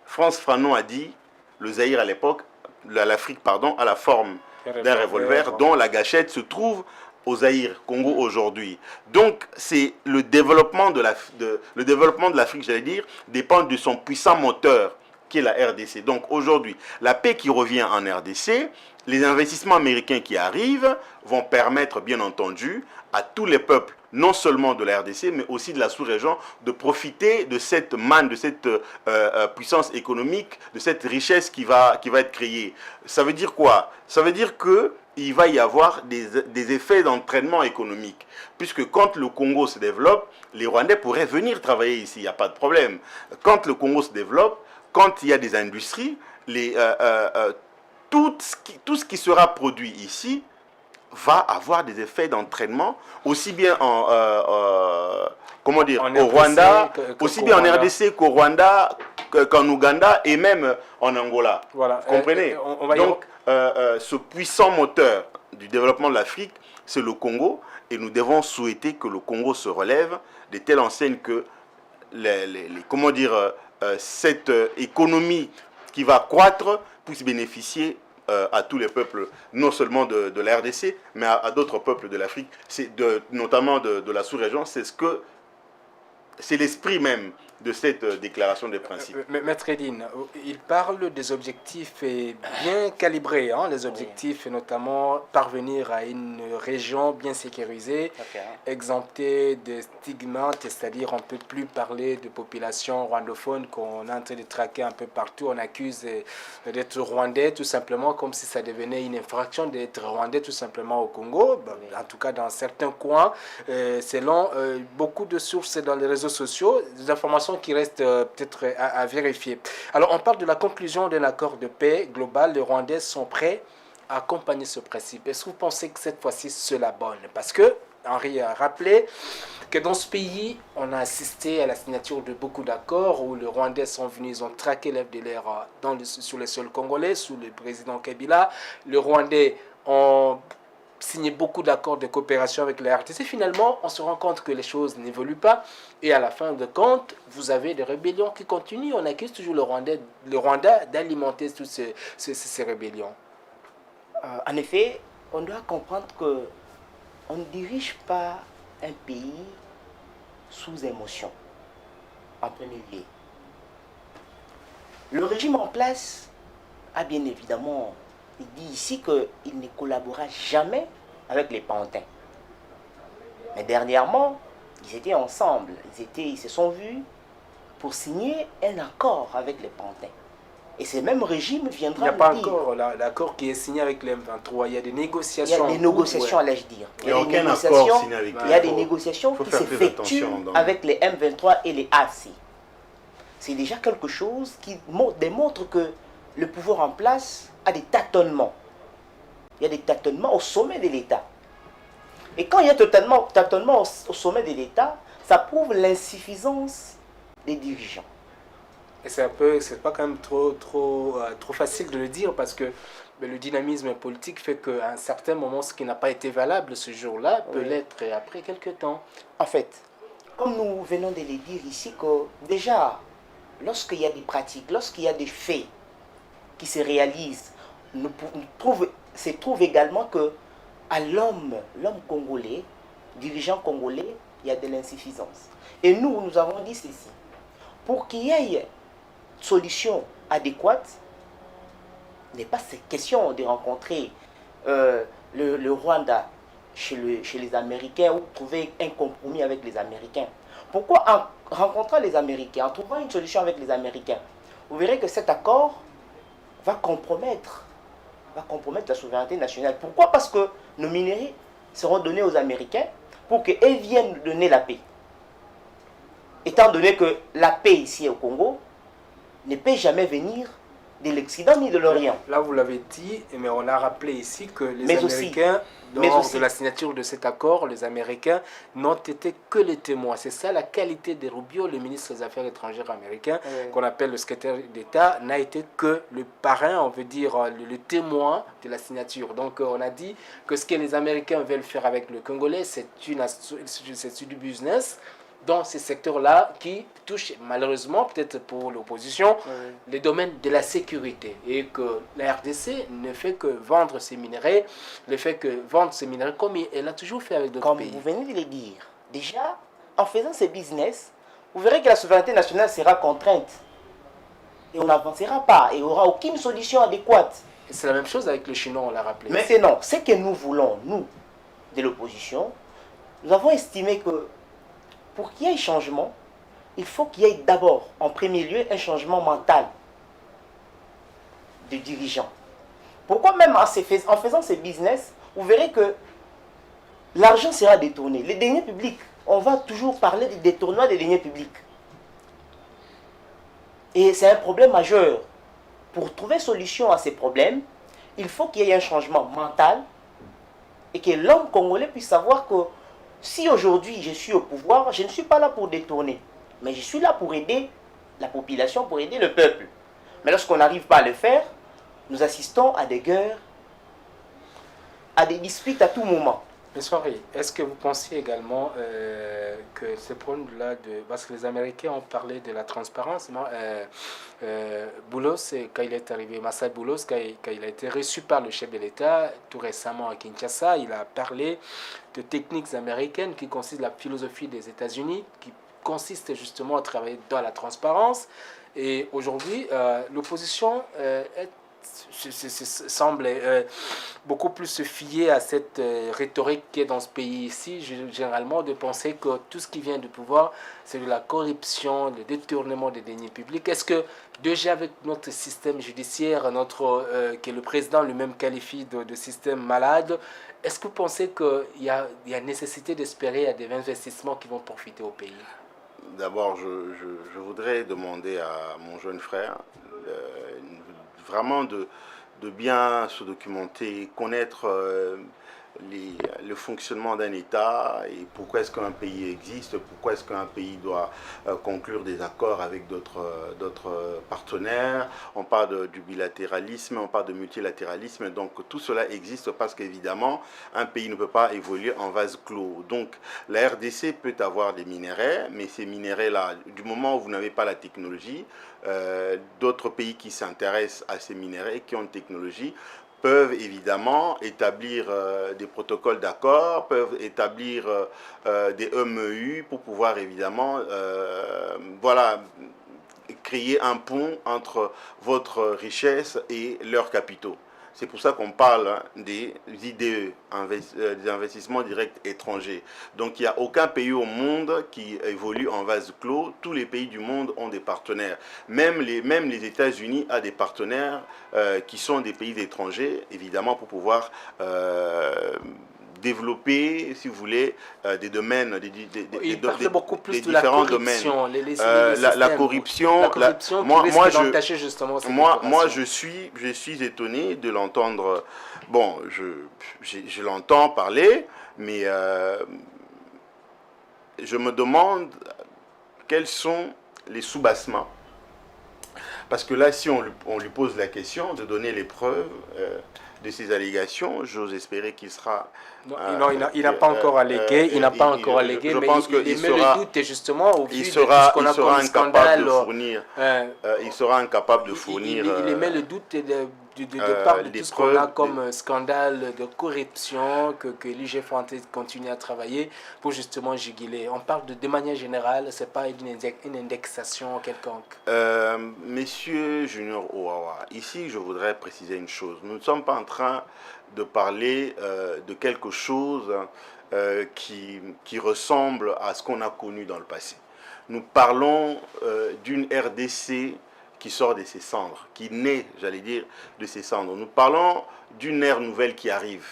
Frantz Fanon a dit, le Zaïre à l'époque, l'Afrique, pardon, a la forme d'un revolver dont la gâchette se trouve au Zaïre, Congo aujourd'hui. Donc, c'est le développement de l'Afrique, j'allais dire, dépend de son puissant moteur, qui est la RDC. Donc aujourd'hui, la paix qui revient en RDC, les investissements américains qui arrivent vont permettre, bien entendu, à tous les peuples, non seulement de la RDC, mais aussi de la sous-région, de profiter de cette manne, de cette puissance économique, de cette richesse qui va être créée. Ça veut dire quoi? Ça veut dire qu'il va y avoir des effets d'entraînement économique. Puisque quand le Congo se développe, les Rwandais pourraient venir travailler ici, il n'y a pas de problème. Quand le Congo se développe, quand il y a des industries, tout ce qui sera produit ici va avoir des effets d'entraînement, aussi bien au Rwanda, aussi bien en RDC qu'au Rwanda, qu'en Ouganda et même en Angola. Voilà. Vous comprenez? Donc, ce puissant moteur du développement de l'Afrique, c'est le Congo, et nous devons souhaiter que le Congo se relève de telle enseigne que cette économie qui va croître puisse bénéficier à tous les peuples, non seulement de la RDC, mais à d'autres peuples de l'Afrique, notamment de la sous-région. C'est l'esprit même de cette déclaration des principes. Maître Edine, il parle des objectifs bien calibrés, hein, les objectifs notamment parvenir à une région bien sécurisée, exemptée des stigmates, c'est-à-dire on ne peut plus parler de population rwandophone qu'on est en train de traquer un peu partout. On accuse d'être rwandais tout simplement comme si ça devenait une infraction d'être rwandais tout simplement au Congo, en tout cas dans certains coins, selon beaucoup de sources dans les réseaux sociaux, des informations qui restent peut-être à vérifier. Alors, on parle de la conclusion d'un accord de paix global. Les Rwandais sont prêts à accompagner ce principe. Est-ce que vous pensez que cette fois-ci, c'est la bonne? Parce que, Henri a rappelé que dans ce pays, on a assisté à la signature de beaucoup d'accords où les Rwandais sont venus, ils ont traqué l'FDLR sur les sols congolais, sous le président Kabila. Les Rwandais ont signé beaucoup d'accords de coopération avec la RDC. Finalement, on se rend compte que les choses n'évoluent pas. Et à la fin de compte, vous avez des rébellions qui continuent. On accuse toujours le Rwanda d'alimenter toutes ces rébellions. En effet, on doit comprendre qu'on ne dirige pas un pays sous émotion, en premier lieu. Le régime en place a bien évidemment dit ici qu'il ne collabora jamais avec les pantins. Mais dernièrement, ils étaient ensemble, ils se sont vus pour signer un accord avec les pantins. Et ce même régime viendra. Il n'y a pas encore l'accord qui est signé avec les M23. Il y a des négociations. Il y a des négociations, allais-je dire. Il n'y a aucun accord signé avec Il y a des négociations qui s'effectuent avec les M23 et les AC. C'est déjà quelque chose qui démontre que le pouvoir en place a des tâtonnements. Il y a des tâtonnements au sommet de l'État. Et quand il y a tâtonnements au sommet de l'État, ça prouve l'insuffisance des dirigeants. Et c'est pas quand même trop facile de le dire parce que le dynamisme politique fait qu'à un certain moment, ce qui n'a pas été valable ce jour-là peut l'être après quelques temps. En fait, comme nous venons de le dire ici, que déjà, lorsqu'il y a des pratiques, lorsqu'il y a des faits qui se réalisent, se trouve également que à l'homme congolais, dirigeant congolais, il y a de l'insuffisance. Et nous avons dit ceci. Pour qu'il y ait solution adéquate, il n'est pas question de rencontrer le Rwanda chez les Américains ou trouver un compromis avec les Américains. Pourquoi en rencontrant les Américains, en trouvant une solution avec les Américains, vous verrez que cet accord va compromettre la souveraineté nationale. Pourquoi? Parce que nos minerais seront donnés aux Américains pour qu'ils viennent nous donner la paix. Étant donné que la paix ici au Congo ne peut jamais venir de l'Occident ni de l'Orient. Là, vous l'avez dit, mais on a rappelé ici que les Américains, lors de la signature de cet accord, les Américains n'ont été que les témoins. C'est ça la qualité de Rubio, le ministre des Affaires étrangères américain, qu'on appelle le secrétaire d'État, n'a été que le parrain, on veut dire le témoin de la signature. Donc on a dit que ce que les Américains veulent faire avec le Congolais, c'est du business dans ces secteurs-là qui touchent malheureusement, peut-être pour l'opposition, les domaines de la sécurité. Et que la RDC ne fait que vendre ses minerais, ne fait que vendre ses minerais comme elle a toujours fait avec d'autres pays. Comme vous venez de le dire, déjà, en faisant ces business, vous verrez que la souveraineté nationale sera contrainte. et on n'avancera pas, et il n'y aura aucune solution adéquate. C'est la même chose avec le Chinois, on l'a rappelé. Maintenant, ce que nous voulons, nous, de l'opposition, nous avons estimé que pour qu'il y ait changement, il faut qu'il y ait d'abord, en premier lieu, un changement mental des dirigeants. Pourquoi même en faisant ces business, vous verrez que l'argent sera détourné. Les deniers publics, on va toujours parler du détournement des deniers publics. Et c'est un problème majeur. Pour trouver solution à ces problèmes, il faut qu'il y ait un changement mental et que l'homme congolais puisse savoir que si aujourd'hui je suis au pouvoir, je ne suis pas là pour détourner, mais je suis là pour aider la population, pour aider le peuple. Mais lorsqu'on n'arrive pas à le faire, nous assistons à des guerres, à des disputes à tout moment. Monsieur Henry, est-ce que vous pensez également que ce problème-là, parce que les Américains ont parlé de la transparence, Boulos, quand il est arrivé, Marcel Boulos, quand il a été reçu par le chef de l'État, tout récemment à Kinshasa, il a parlé de techniques américaines qui consistent la philosophie des États-Unis, qui consiste justement à travailler dans la transparence. Et aujourd'hui, l'opposition semble beaucoup plus se fier à cette rhétorique qui est dans ce pays ici, généralement, de penser que tout ce qui vient du pouvoir, c'est de la corruption, le détournement des deniers publics. Est-ce que déjà avec notre système judiciaire, que le président lui-même qualifie de système malade, est-ce que vous pensez qu'il y a nécessité d'espérer à des investissements qui vont profiter au pays? D'abord, je voudrais demander à mon jeune frère vraiment de bien se documenter, connaître le fonctionnement d'un État et pourquoi est-ce qu'un pays existe, pourquoi est-ce qu'un pays doit conclure des accords avec d'autres partenaires. On parle du bilatéralisme, on parle de multilatéralisme, donc tout cela existe parce qu'évidemment, un pays ne peut pas évoluer en vase clos. Donc la RDC peut avoir des minéraux, mais ces minéraux-là, du moment où vous n'avez pas la technologie, d'autres pays qui s'intéressent à ces minéraux et qui ont une technologie peuvent évidemment établir des protocoles d'accord, peuvent établir des MEU pour pouvoir évidemment voilà, créer un pont entre votre richesse et leurs capitaux. C'est pour ça qu'on parle des IDE, des investissements directs étrangers. Donc il n'y a aucun pays au monde qui évolue en vase clos. Tous les pays du monde ont des partenaires. Même les États-Unis ont des partenaires qui sont des pays étrangers, évidemment, pour pouvoir développer, si vous voulez, des domaines, Il parle beaucoup plus de différents la corruption, domaines. La corruption, moi, je suis étonné de l'entendre. Bon, je l'entends parler, mais je me demande quels sont les soubassements. Parce que là, si on lui pose la question de donner les preuves de ces allégations, j'ose espérer qu'il sera... Non, il n'a pas encore allégué, il n'a pas encore allégué, je mais pense il met le doute, et justement, au vu il de sera, ce qu'on a comme scandale, il sera incapable de fournir... Il émet le doute de part de tout ce qu'on a comme scandale de corruption, que l'IGF continue à travailler pour justement juguler. On parle de manière générale, ce n'est pas une indexation quelconque. Messieurs Junior Ouawa, ici je voudrais préciser une chose. Nous ne sommes pas en train de parler de quelque chose qui ressemble à ce qu'on a connu dans le passé. Nous parlons d'une RDC qui sort de ses cendres, qui naît, j'allais dire, de ses cendres. Nous parlons d'une ère nouvelle qui arrive.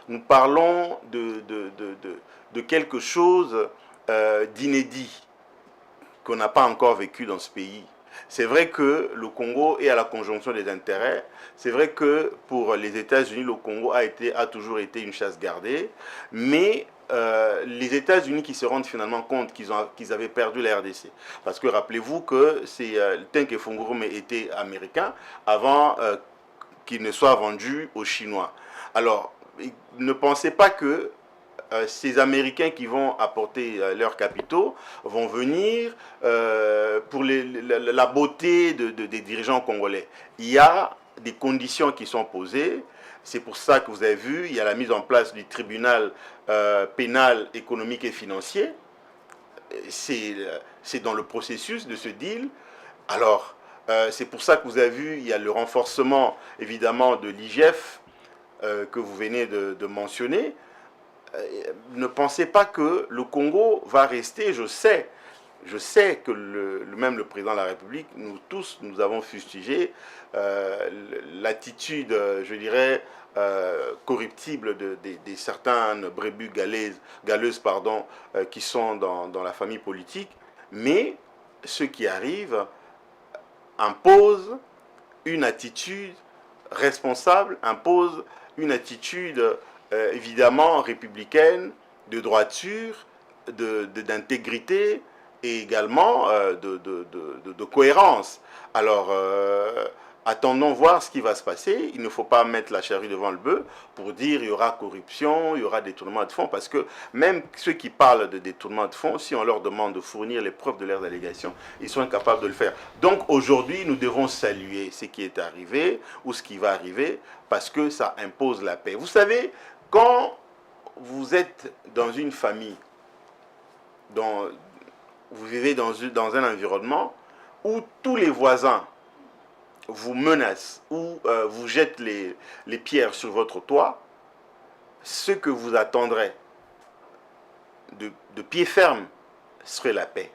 Nous parlons de quelque chose d'inédit qu'on n'a pas encore vécu dans ce pays. C'est vrai que le Congo est à la conjonction des intérêts. C'est vrai que pour les États-Unis, le Congo a toujours été une chasse gardée. Mais les États-Unis qui se rendent finalement compte qu'ils avaient perdu la RDC. Parce que rappelez-vous que Tenke Fungurume était américain avant qu'il ne soit vendu aux Chinois. Alors, ne pensez pas que ces Américains qui vont apporter leurs capitaux vont venir pour la beauté des dirigeants congolais. Il y a des conditions qui sont posées. C'est pour ça que vous avez vu, il y a la mise en place du tribunal pénal, économique et financier. C'est dans le processus de ce deal. Alors, C'est pour ça que vous avez vu, il y a le renforcement évidemment de l'IGF que vous venez de mentionner. Ne pensez pas que le Congo va rester, je sais que même le président de la République, nous tous, nous avons fustigé l'attitude, je dirais, corruptible de certaines brebis galeuses qui sont dans la famille politique. Mais ce qui arrive impose une attitude responsable, impose une attitude évidemment républicaine, de droiture, d'intégrité et également de cohérence. Alors, attendons voir ce qui va se passer. Il ne faut pas mettre la charrue devant le bœuf pour dire il y aura corruption, il y aura détournement de fonds, parce que même ceux qui parlent de détournement de fonds, si on leur demande de fournir les preuves de leurs allégations, ils sont incapables de le faire. Donc aujourd'hui, nous devons saluer ce qui est arrivé ou ce qui va arriver, parce que ça impose la paix. Vous savez, quand vous êtes dans une famille, vous vivez dans un environnement où tous les voisins vous menacent ou vous jettent les pierres sur votre toit, ce que vous attendrez de pied ferme serait la paix,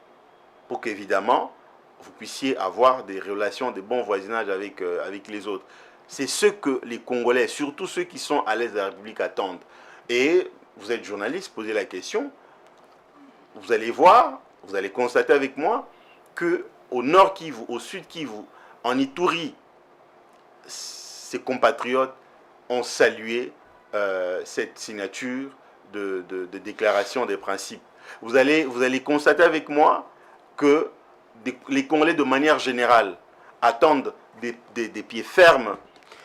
pour qu'évidemment vous puissiez avoir des relations de bon voisinage avec les autres. C'est ce que les Congolais, surtout ceux qui sont à l'est de la République, attendent. Et vous êtes journaliste, posez la question, vous allez voir, vous allez constater avec moi que au nord Kivu, au sud Kivu, en Ituri, ses compatriotes ont salué cette signature de déclaration des principes. Vous allez constater avec moi que les Congolais, de manière générale, attendent des pieds fermes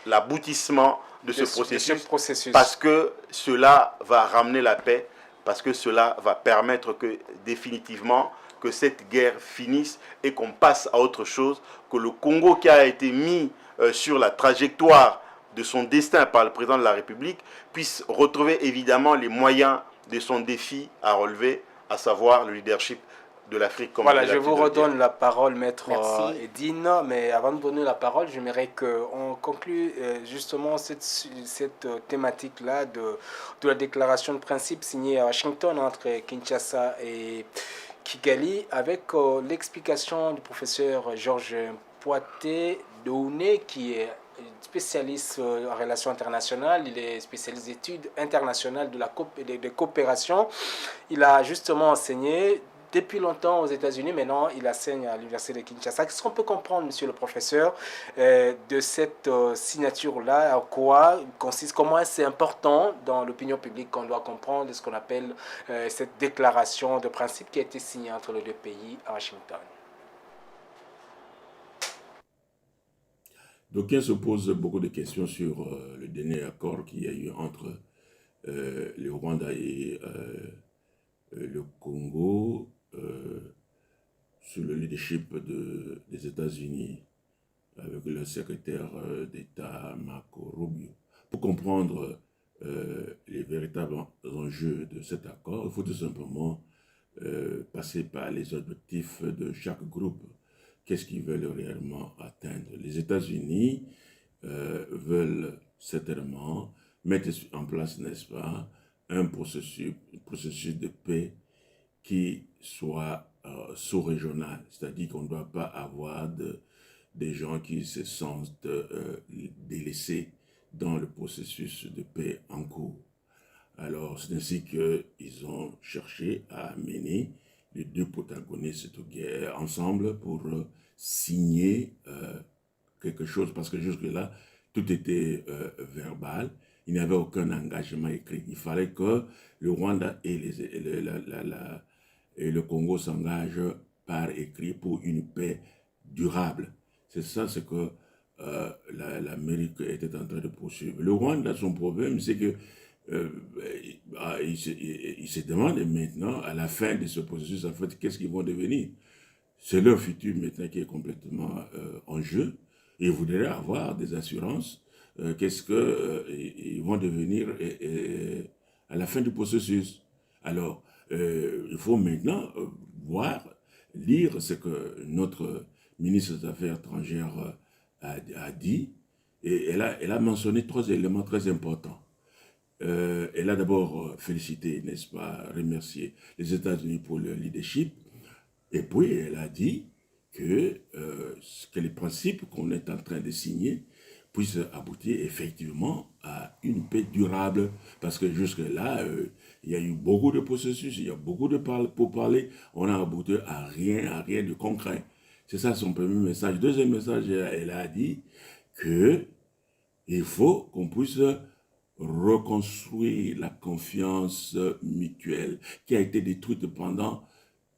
l'aboutissement de ce processus, parce que cela va ramener la paix, parce que cela va permettre que définitivement que cette guerre finisse et qu'on passe à autre chose, que le Congo qui a été mis sur la trajectoire de son destin par le président de la République puisse retrouver évidemment les moyens de son défi à relever, à savoir le leadership de l'Afrique. Voilà, je vous redonne la parole, maître Edine, mais avant de donner la parole, j'aimerais qu'on conclue justement cette thématique-là de la déclaration de principe signée à Washington entre Kinshasa et Kigali, avec l'explication du professeur Georges Poité-Douné, qui est spécialiste en relations internationales, il est spécialiste d'études internationales de coopération. Il a justement enseigné depuis longtemps aux États-Unis, maintenant il enseigne à l'université de Kinshasa. Qu'est-ce qu'on peut comprendre, monsieur le professeur, de cette signature-là, à quoi consiste, comment c'est important dans l'opinion publique qu'on doit comprendre de ce qu'on appelle cette déclaration de principe qui a été signée entre les deux pays à Washington? D'aucuns se posent beaucoup de questions sur le dernier accord qu'il y a eu entre le Rwanda et le Congo, sous le leadership des États-Unis, avec le secrétaire d'État Marco Rubio. Pour comprendre les véritables enjeux de cet accord, il faut tout simplement passer par les objectifs de chaque groupe. Qu'est-ce qu'ils veulent réellement atteindre? Les États-Unis veulent certainement mettre en place, n'est-ce pas, un processus de paix qui soit sous-régional, c'est-à-dire qu'on ne doit pas avoir des gens qui se sentent délaissés dans le processus de paix en cours. Alors, c'est ainsi qu'ils ont cherché à amener les deux protagonistes de guerre ensemble pour signer quelque chose, parce que jusque-là, tout était verbal, il n'y avait aucun engagement écrit. Il fallait que le Rwanda et le Congo s'engagent par écrit pour une paix durable. C'est ça ce que l'Amérique était en train de poursuivre. Le Rwanda, son problème, c'est que il se demande maintenant, à la fin de ce processus, en fait, qu'est-ce qu'ils vont devenir. C'est leur futur maintenant qui est complètement en jeu. Ils voudraient avoir des assurances. Qu'est-ce qu'ils vont devenir à la fin du processus. Alors, il faut maintenant lire ce que notre ministre des Affaires étrangères a dit, et elle a mentionné 3 éléments très importants. Elle a d'abord félicité, n'est-ce pas, remercié les États-Unis pour leur leadership, et puis elle a dit que les principes qu'on est en train de signer puissent aboutir effectivement à une paix durable, parce que jusque-là, il y a eu beaucoup de processus, il y a beaucoup de pourparlers, on a abouti à rien de concret. C'est ça son premier message. Deuxième message, elle a dit que il faut qu'on puisse reconstruire la confiance mutuelle qui a été détruite pendant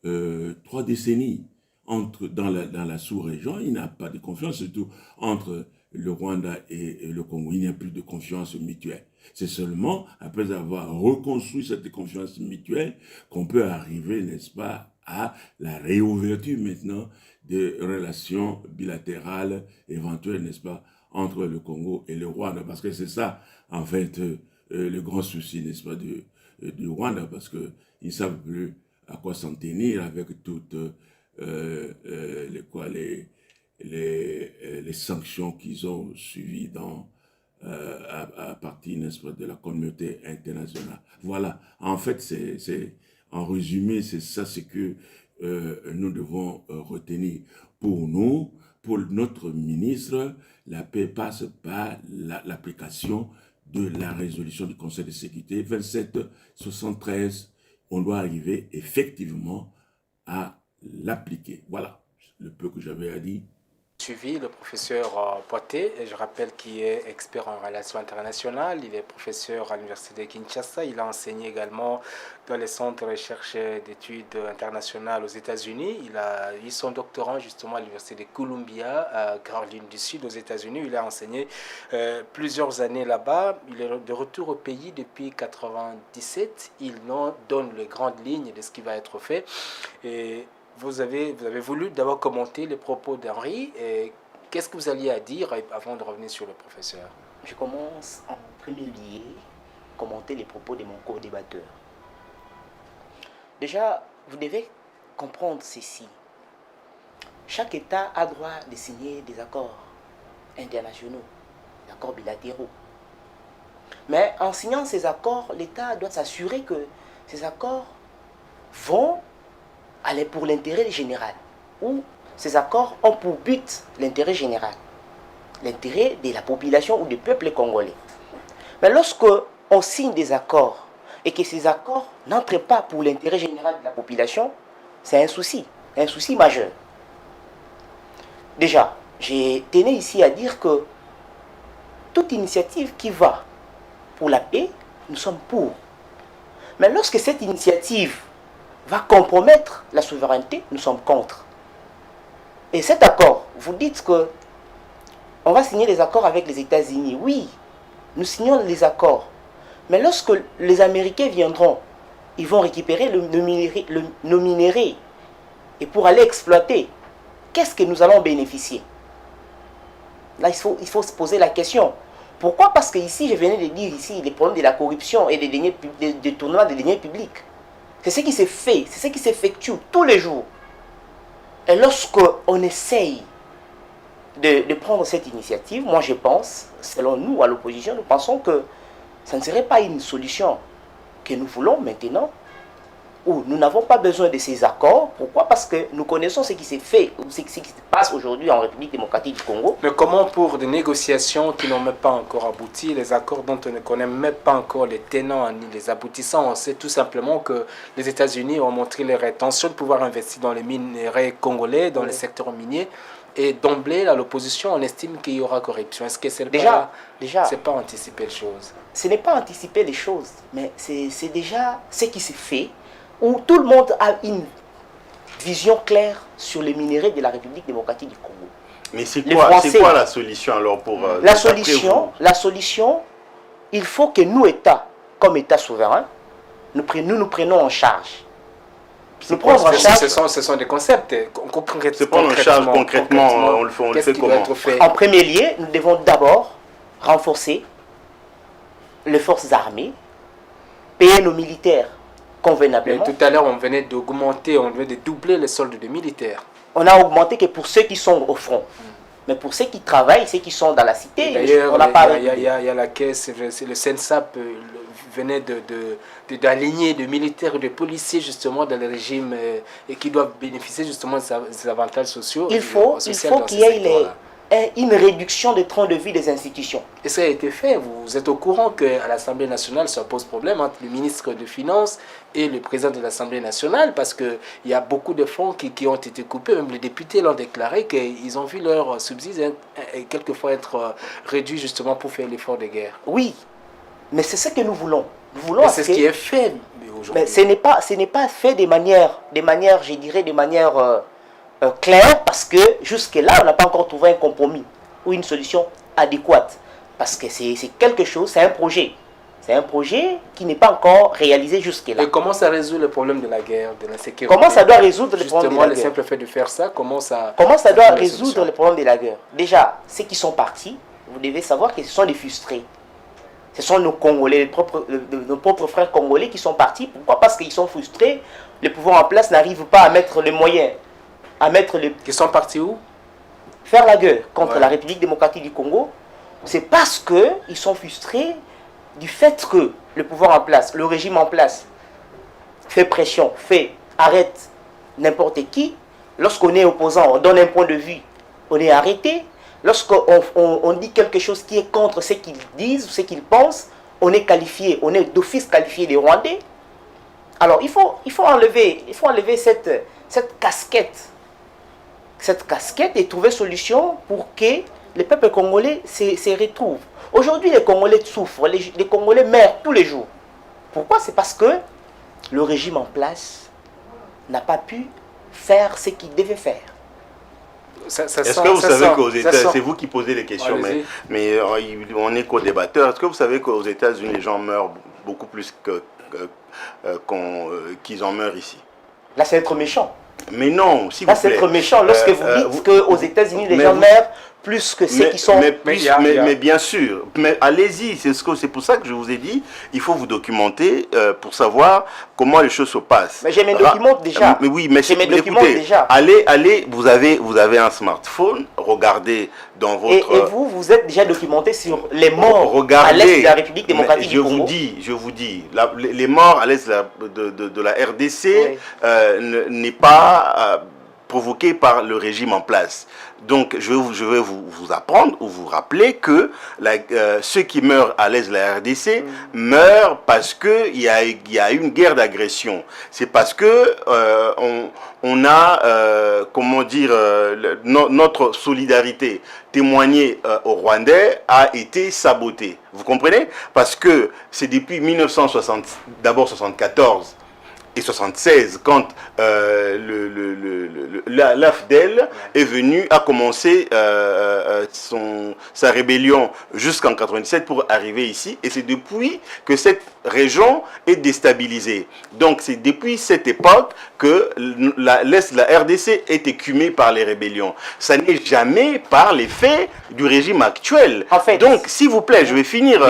3 décennies dans la sous-région. Il n'y a pas de confiance, surtout entre le Rwanda et le Congo. Il n'y a plus de confiance mutuelle. C'est seulement après avoir reconstruit cette confiance mutuelle qu'on peut arriver, n'est-ce pas, à la réouverture maintenant des relations bilatérales éventuelles, n'est-ce pas, entre le Congo et le Rwanda. Parce que c'est ça, en fait, le grand souci, n'est-ce pas, du Rwanda, parce qu'ils ne savent plus à quoi s'en tenir avec toutes les sanctions qu'ils ont suivies à partir, n'est-ce pas, de la communauté internationale. Voilà, en fait, en résumé, c'est ça ce que nous devons retenir. Pour nous, pour notre ministre, la paix passe par l'application de la résolution du Conseil de sécurité 2773. On doit arriver effectivement à l'appliquer. Voilà le peu que j'avais à dire. Suivi le professeur Poité, je rappelle qu'il est expert en relations internationales, il est professeur à l'université de Kinshasa, il a enseigné également dans les centres de recherche d'études internationales aux États-Unis, il a eu son doctorat justement à l'université de Columbia, à Caroline du Sud aux États-Unis, il a enseigné plusieurs années là-bas, il est de retour au pays depuis 1997, il nous donne les grandes lignes de ce qui va être fait. Et vous avez voulu d'abord commenter les propos d'Henri. Qu'est-ce que vous alliez à dire avant de revenir sur le professeur? Je commence en premier lieu commenter les propos de mon co-débatteur. Déjà, vous devez comprendre ceci. Chaque État a droit de signer des accords internationaux, des accords bilatéraux. Mais en signant ces accords, l'État doit s'assurer que ces accords vont aller pour l'intérêt général, ou ces accords ont pour but l'intérêt général, l'intérêt de la population ou du peuple congolais. Mais lorsque on signe des accords et que ces accords n'entrent pas pour l'intérêt général de la population, c'est un souci majeur. Déjà, j'ai tenu ici à dire que toute initiative qui va pour la paix, nous sommes pour. Mais lorsque cette initiative va compromettre la souveraineté, nous sommes contre. Et cet accord, vous dites que on va signer les accords avec les États-Unis. Oui, nous signons les accords. Mais lorsque les Américains viendront, ils vont récupérer nos minéraux. Et pour aller exploiter, qu'est-ce que nous allons bénéficier? Là, il faut se poser la question. Pourquoi? Parce que ici, je venais de dire ici, les problèmes de la corruption et des détournements des deniers publics. C'est ce qui se fait, c'est ce qui s'effectue tous les jours. Et lorsqu'on essaye de prendre cette initiative, moi je pense, selon nous à l'opposition, nous pensons que ça ne serait pas une solution que nous voulons maintenant, où nous n'avons pas besoin de ces accords. Pourquoi? Parce que nous connaissons ce qui s'est fait, ce qui se passe aujourd'hui en République démocratique du Congo. Mais comment pour des négociations qui n'ont même pas encore abouti, les accords dont on ne connaît même pas encore les tenants ni les aboutissants, on sait tout simplement que les États-Unis ont montré leur intention de pouvoir investir dans les minerais congolais, dans les secteurs miniers, et d'emblée, l'opposition, on estime qu'il y aura corruption. Est-ce que c'est c'est pas anticiper les choses? Ce n'est pas anticiper les choses, mais c'est déjà ce qui s'est fait, où tout le monde a une vision claire sur les minéraux de la République démocratique du Congo. Mais c'est quoi la solution alors pour... La solution, il faut que nous, États, comme État souverain, nous prenons en charge. Ce sont des concepts. C'est pas en charge concrètement, on le fait comment? En premier lieu, nous devons d'abord renforcer les forces armées, payer nos militaires convenablement. Et tout à l'heure, on venait d'augmenter, on venait de doubler les soldes des militaires. on a augmenté que pour ceux qui sont au front. Mais pour ceux qui travaillent, ceux qui sont dans la cité, d'ailleurs, on n'a pas... Il y a la caisse, le SENSAP venait d'aligner de militaires et de policiers justement dans le régime et qui doivent bénéficier justement de ces avantages sociaux. Il faut qu'il y ait une réduction des trains de vie des institutions. Et ça a été fait. Vous êtes au courant qu'à l'Assemblée nationale, ça pose problème entre le ministre des Finances et le président de l'Assemblée nationale parce qu'il y a beaucoup de fonds qui ont été coupés. Même les députés l'ont déclaré qu'ils ont vu leur subside quelquefois être réduit justement pour faire l'effort de guerre. Oui, mais c'est ce que nous voulons. Nous voulons c'est ce qui est fait aujourd'hui. Mais ce n'est pas fait de manière, je dirais, de manière claire parce que jusque-là, on n'a pas encore trouvé un compromis ou une solution adéquate. Parce que c'est quelque chose, c'est un projet. C'est un projet qui n'est pas encore réalisé jusque-là. Et comment ça résout le problème de la guerre, de la sécurité? Comment ça doit résoudre le problème de la guerre? Justement, le simple fait de faire ça, comment ça doit résoudre le problème de la guerre? Déjà, ceux qui sont partis, vous devez savoir que ce sont des frustrés. Ce sont nos Congolais, nos propres frères congolais qui sont partis. Pourquoi? Parce qu'ils sont frustrés. Le pouvoir en place n'arrive pas à mettre les moyens. Qui sont partis où? Faire la guerre contre la République démocratique du Congo. C'est parce qu'ils sont frustrés du fait que le pouvoir en place, le régime en place, fait pression, arrête n'importe qui. Lorsqu'on est opposant, on donne un point de vue, on est arrêté. Lorsqu'on dit quelque chose qui est contre ce qu'ils disent ou ce qu'ils pensent, on est qualifié, on est d'office qualifié des Rwandais. Alors il faut enlever cette casquette et trouver solution pour que les peuples congolais se retrouvent. Aujourd'hui, les Congolais souffrent, les Congolais meurent tous les jours. Pourquoi? C'est parce que le régime en place n'a pas pu faire ce qu'il devait faire. Est-ce que vous savez qu'aux États-Unis, c'est vous qui posez les questions, mais on est co-débatteur. Est-ce que vous savez qu'aux États-Unis, les gens meurent beaucoup plus qu'ils en meurent ici? Là, c'est être méchant. Mais non, si vous plaît. Là, c'est être méchant lorsque vous dites qu'aux États-Unis, les gens meurent plus que ceux qui sont... Mais bien sûr, mais allez-y, c'est pour ça que je vous ai dit, il faut vous documenter pour savoir comment les choses se passent. Mais j'ai mes documents déjà. Mais oui, mais j'ai mes documents déjà. Allez, vous avez un smartphone, regardez dans votre... Et vous êtes déjà documenté sur les morts à l'est de la République démocratique du Congo. Je vous dis, les morts à l'est de la RDC n'est pas... provoqué par le régime en place. Donc, je vais vous apprendre ou vous rappeler que ceux qui meurent à l'est de la RDC meurent parce qu'il y a une guerre d'agression. C'est parce que on a, comment dire, notre solidarité témoignée aux Rwandais a été sabotée. Vous comprenez? Parce que c'est depuis 1960, d'abord 74, et 76, quand l'AFDEL est venu, a commencé sa rébellion jusqu'en 97 pour arriver ici. Et c'est depuis que cette région est déstabilisée. Donc c'est depuis cette époque que l'Est de la RDC est écumé par les rébellions. Ça n'est jamais par les faits du régime actuel. En fait, donc, s'il vous plaît, je vais finir,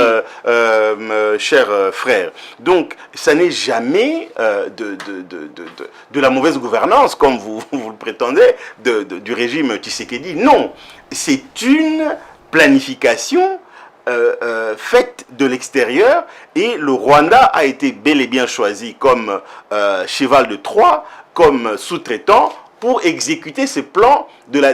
cher frère. Donc, ça n'est jamais de la mauvaise gouvernance, comme vous le prétendez, du régime Tshisekedi. Non, c'est une planification faite de l'extérieur, et le Rwanda a été bel et bien choisi comme cheval de Troie, comme sous-traitant pour exécuter ce plan de la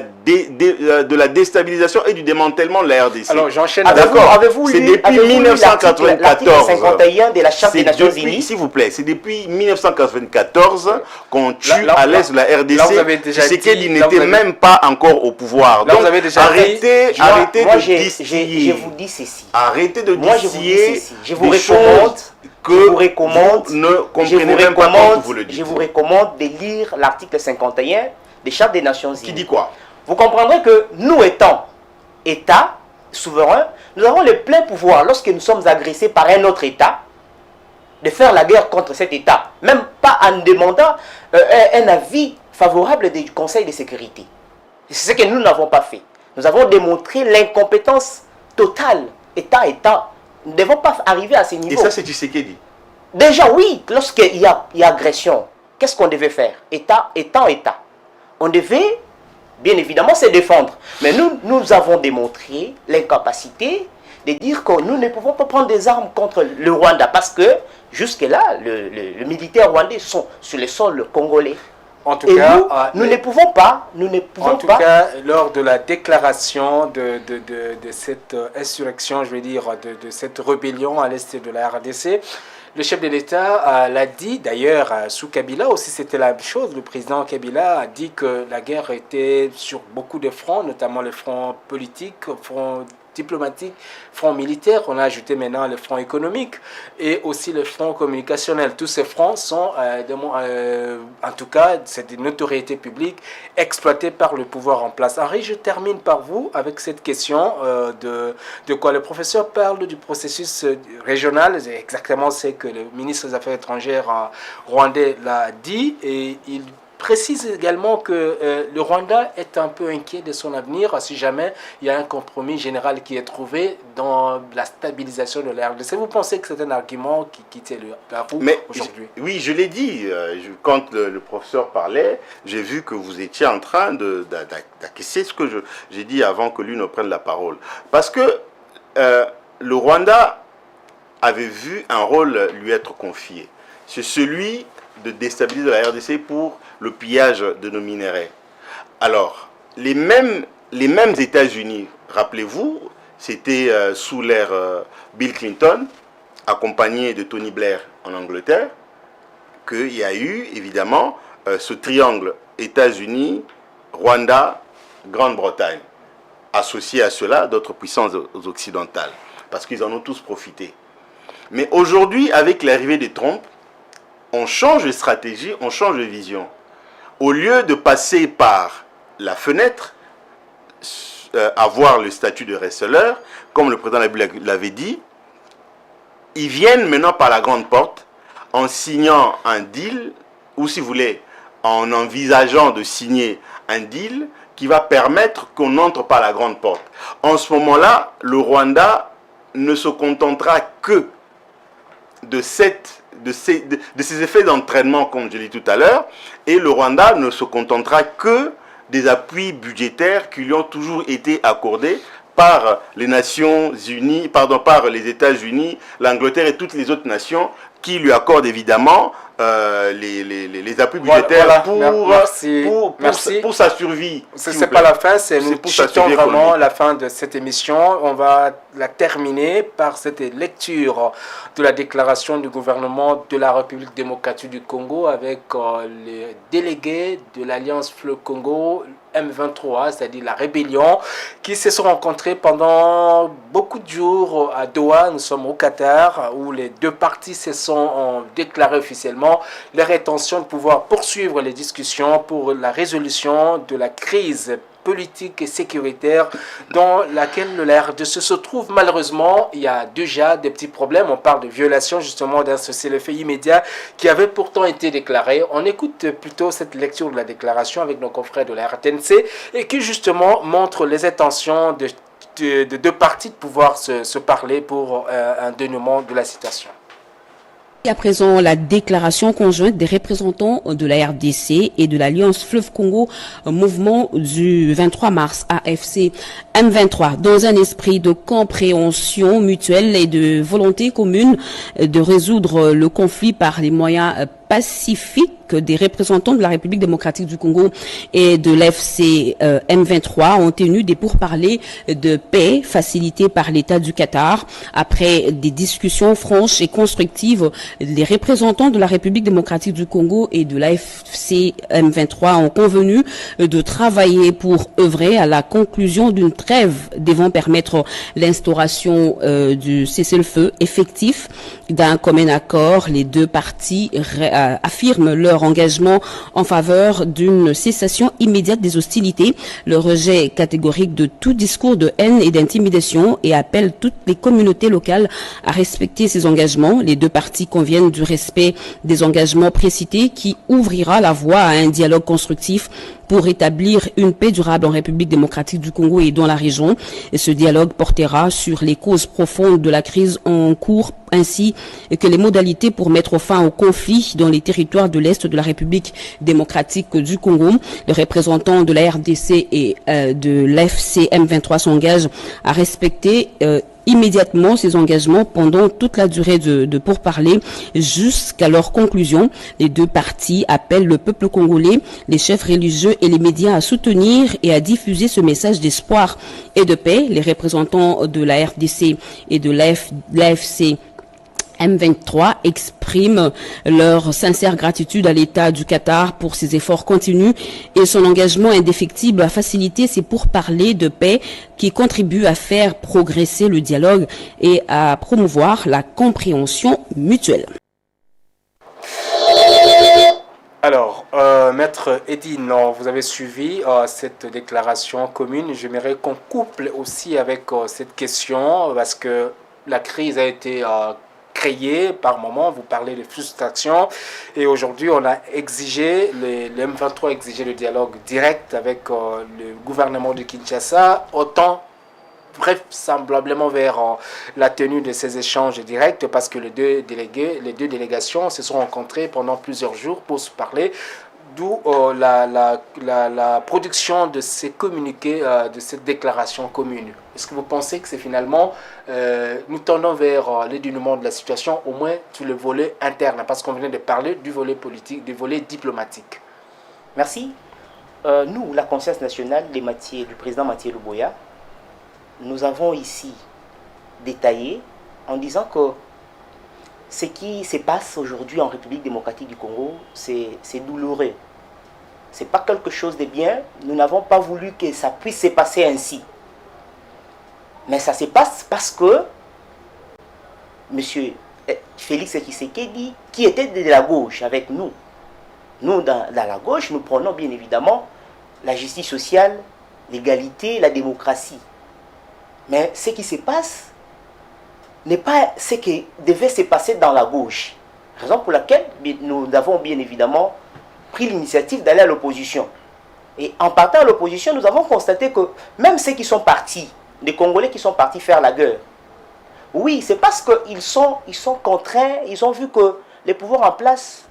déstabilisation et du démantèlement de la RDC. Alors j'enchaîne. Avez-vous lu depuis 1994 l'article 51 de la Charte des Nations Unies? S'il vous plaît, c'est depuis 1994 qu'on tue à l'est de la RDC. Tshisekedi n'était même pas encore au pouvoir. Donc arrêtez de distiller. Je vous dis ceci. Arrêtez de distiller. Je vous recommande de lire l'article 51 des Chartes des Nations Unies. Qui dit quoi? Vous comprendrez que nous étant État souverain, nous avons le plein pouvoir, lorsque nous sommes agressés par un autre État, de faire la guerre contre cet État, même pas en demandant un avis favorable du Conseil de sécurité. C'est ce que nous n'avons pas fait. Nous avons démontré l'incompétence totale, État. Nous ne devons pas arriver à ce niveau. Et ça, c'est Tshisekedi. Déjà, oui, lorsqu'il y a agression, qu'est-ce qu'on devait faire? État. on devait, bien évidemment, se défendre. Mais nous avons démontré l'incapacité de dire que nous ne pouvons pas prendre des armes contre le Rwanda parce que jusque-là, le militaire rwandais sont sur le sol congolais. En tout cas, nous ne pouvons pas. En tout cas, lors de la déclaration de cette insurrection, je veux dire, de cette rébellion à l'est de la RDC, le chef de l'État l'a dit, d'ailleurs, sous Kabila aussi, c'était la même chose. Le président Kabila a dit que la guerre était sur beaucoup de fronts, notamment le front politique, front diplomatique, front militaire. On a ajouté maintenant le front économique et aussi le front communicationnel. Tous ces fronts sont, en tout cas, c'est une notoriété publique exploitée par le pouvoir en place. Henri, je termine par vous avec cette question de quoi le professeur parle du processus régional. C'est exactement ce que le ministre des Affaires étrangères rwandais l'a dit et il précise également que le Rwanda est un peu inquiet de son avenir si jamais il y a un compromis général qui est trouvé dans la stabilisation de la RDC. Vous pensez que c'est un argument qui tient la roue aujourd'hui? Oui, je l'ai dit. Quand le professeur parlait, j'ai vu que vous étiez en train d'acquiescer ce que j'ai dit avant que lui ne prenne la parole. Parce que le Rwanda avait vu un rôle lui être confié. C'est celui de déstabiliser la RDC pour le pillage de nos minerais. Alors, les mêmes États-Unis, rappelez-vous, c'était sous l'ère Bill Clinton, accompagné de Tony Blair en Angleterre, qu'il y a eu évidemment ce triangle États-Unis, Rwanda, Grande-Bretagne, associé à cela d'autres puissances occidentales, parce qu'ils en ont tous profité. Mais aujourd'hui, avec l'arrivée de Trump, on change de stratégie, on change de vision. Au lieu de passer par la fenêtre, avoir le statut de receleur, comme le président l'avait dit, ils viennent maintenant par la grande porte en signant un deal, ou si vous voulez, en envisageant de signer un deal qui va permettre qu'on entre par la grande porte. En ce moment-là, le Rwanda ne se contentera que de ces effets d'entraînement, comme je l'ai dit tout à l'heure, et le Rwanda ne se contentera que des appuis budgétaires qui lui ont toujours été accordés par les Nations Unies, par les États-Unis, l'Angleterre et toutes les autres nations qui lui accordent évidemment les appuis budgétaires pour sa survie. Ce n'est pas la fin, nous chutons vraiment la fin de cette émission. On va la terminer par cette lecture de la déclaration du gouvernement de la République démocratique du Congo avec les délégués de l'Alliance Fleuve Congo, M23, c'est-à-dire la rébellion, qui se sont rencontrés pendant beaucoup de jours à Doha. Nous sommes au Qatar, où les deux parties se sont déclarées officiellement leur intention de pouvoir poursuivre les discussions pour la résolution de la crise politique et sécuritaire dans laquelle la RDC se trouve. Malheureusement, il y a déjà des petits problèmes. On parle de violation justement d'un cessez-le-feu immédiat qui avait pourtant été déclaré. On écoute plutôt cette lecture de la déclaration avec nos confrères de la RTNC et qui justement montre les intentions de deux parties de pouvoir se parler pour un dénouement de la situation. À présent, la déclaration conjointe des représentants de la RDC et de l'Alliance Fleuve Congo, mouvement du 23 mars AFC M23, dans un esprit de compréhension mutuelle et de volonté commune de résoudre le conflit par les moyens pacifiques des représentants de la République démocratique du Congo et de l'AFC M23 ont tenu des pourparlers de paix facilités par l'État du Qatar. Après des discussions franches et constructives, les représentants de la République démocratique du Congo et de l'AFC M23 ont convenu de travailler pour œuvrer à la conclusion d'une trêve devant permettre l'instauration du cessez-le-feu effectif. D'un commun accord, les deux parties affirment leur engagement en faveur d'une cessation immédiate des hostilités, le rejet catégorique de tout discours de haine et d'intimidation et appellent toutes les communautés locales à respecter ces engagements. Les deux parties conviennent du respect des engagements précités qui ouvrira la voie à un dialogue constructif pour établir une paix durable en République démocratique du Congo et dans la région. Et ce dialogue portera sur les causes profondes de la crise en cours ainsi que les modalités pour mettre fin au conflit dans dans les territoires de l'Est de la République démocratique du Congo. Les représentants de la RDC et de l'AFC M23 s'engagent à respecter immédiatement ces engagements pendant toute la durée de pourparlers jusqu'à leur conclusion. Les deux parties appellent le peuple congolais, les chefs religieux et les médias à soutenir et à diffuser ce message d'espoir et de paix. Les représentants de la RDC et de l'AFC M23 expriment leur sincère gratitude à l'État du Qatar pour ses efforts continus et son engagement indéfectible à faciliter ces pourparlers de paix qui contribuent à faire progresser le dialogue et à promouvoir la compréhension mutuelle. Alors, Maître Edine, vous avez suivi cette déclaration commune. J'aimerais qu'on couple aussi avec cette question parce que la crise a été créé par moment, vous parlez de frustration et aujourd'hui on a exigé, le M23 a exigé le dialogue direct avec le gouvernement de Kinshasa, autant vraisemblablement vers la tenue de ces échanges directs parce que les deux délégations se sont rencontrées pendant plusieurs jours pour se parler. D'où la production de ces communiqués, de cette déclaration commune. Est-ce que vous pensez que c'est finalement, nous tendons vers le dénouement de la situation, au moins sur le volet interne, parce qu'on venait de parler du volet politique, du volet diplomatique? Merci. Nous, la conscience nationale du président Mathieu Luboya, nous avons ici détaillé en disant que ce qui se passe aujourd'hui en République démocratique du Congo, c'est douloureux. Ce n'est pas quelque chose de bien. Nous n'avons pas voulu que ça puisse se passer ainsi. Mais ça se passe parce que M. Félix Tshisekedi, qui était de la gauche avec nous, nous dans la gauche, nous prenons bien évidemment la justice sociale, l'égalité, la démocratie. Mais ce qui se passe n'est pas ce qui devait se passer dans la gauche. Raison pour laquelle nous avons bien évidemment pris l'initiative d'aller à l'opposition. Et en partant à l'opposition, nous avons constaté que même ceux qui sont partis, les Congolais qui sont partis faire la guerre, oui, c'est parce qu'ils sont contraints, ils ont vu que le pouvoir en place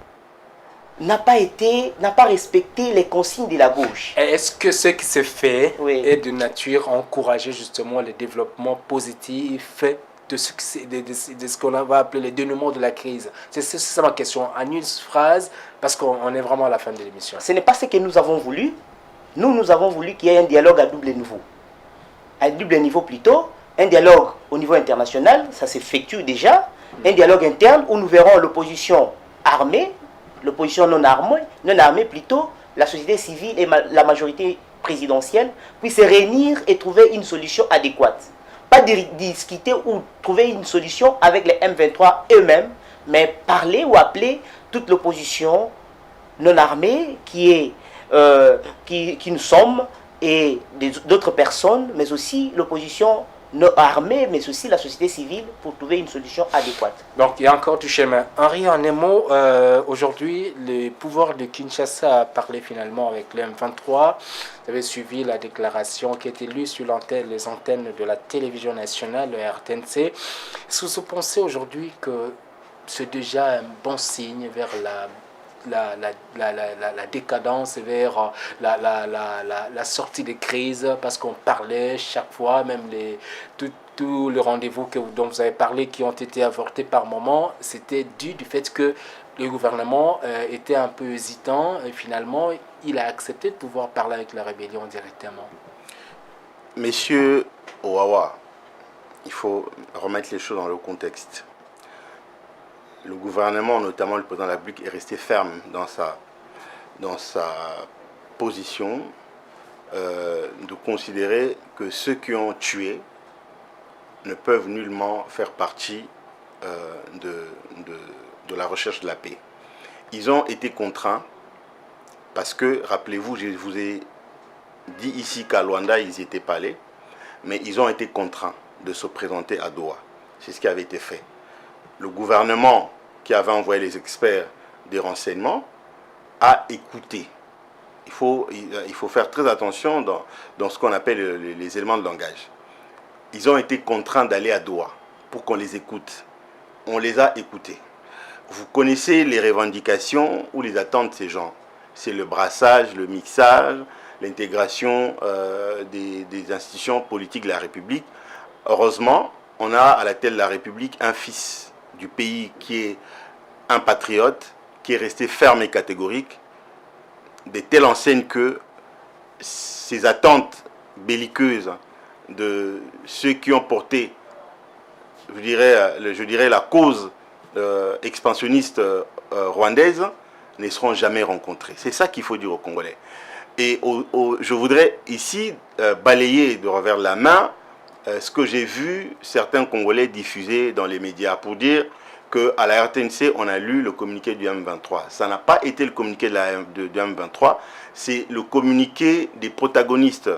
n'a pas respecté les consignes de la gauche. Est-ce que ce qui se fait est de nature à encourager justement le développement positif de ce qu'on va appeler le dénouement de la crise? C'est ça ma question, en une phrase, parce qu'on est vraiment à la fin de l'émission. Ce n'est pas ce que nous avons voulu. Nous avons voulu qu'il y ait un dialogue à double niveau. À double niveau plutôt, un dialogue au niveau international, ça s'effectue déjà. Un dialogue interne où nous verrons l'opposition armée, l'opposition non armée plutôt, la société civile et la majorité présidentielle puissent se réunir et trouver une solution adéquate. Pas discuter ou trouver une solution avec les M23 eux-mêmes, mais parler ou appeler toute l'opposition non armée qui nous sommes et d'autres personnes, mais aussi l'opposition non armée, mais aussi la société civile pour trouver une solution adéquate. Donc il y a encore du chemin. Henri, en un mot, aujourd'hui, le pouvoir de Kinshasa a parlé finalement avec le M23. Vous avez suivi la déclaration qui a été lue sur les antennes de la télévision nationale, le RTNC. Est-ce que vous pensez aujourd'hui que c'est déjà un bon signe vers la décadence, vers la sortie de crise, parce qu'on parlait chaque fois, même tous les rendez-vous dont vous avez parlé qui ont été avortés par moment, c'était dû du fait que le gouvernement était un peu hésitant et finalement il a accepté de pouvoir parler avec la rébellion directement. Messieurs Owawa, il faut remettre les choses dans le contexte. Le gouvernement, notamment le président de la République, est resté ferme dans sa position de considérer que ceux qui ont tué ne peuvent nullement faire partie de la recherche de la paix. Ils ont été contraints parce que, rappelez-vous, je vous ai dit ici qu'à Luanda, ils n'y étaient pas allés, mais ils ont été contraints de se présenter à Doha. C'est ce qui avait été fait. Le gouvernement qui avait envoyé les experts des renseignements a écouté. Il faut faire très attention dans ce qu'on appelle les éléments de langage. Ils ont été contraints d'aller à Doha pour qu'on les écoute. On les a écoutés. vous connaissez les revendications ou les attentes de ces gens. C'est le brassage, le mixage, l'intégration des institutions politiques de la République. Heureusement, on a à la tête de la République un fils du pays qui est un patriote, qui est resté ferme et catégorique, de telle enseigne que ces attentes belliqueuses de ceux qui ont porté, je dirais la cause expansionniste rwandaise ne seront jamais rencontrées. C'est ça qu'il faut dire aux Congolais. Et je voudrais ici balayer de revers de la main ce que j'ai vu certains Congolais diffuser dans les médias pour dire qu'à la RTNC, on a lu le communiqué du M23. Ça n'a pas été le communiqué du M23, c'est le communiqué des protagonistes.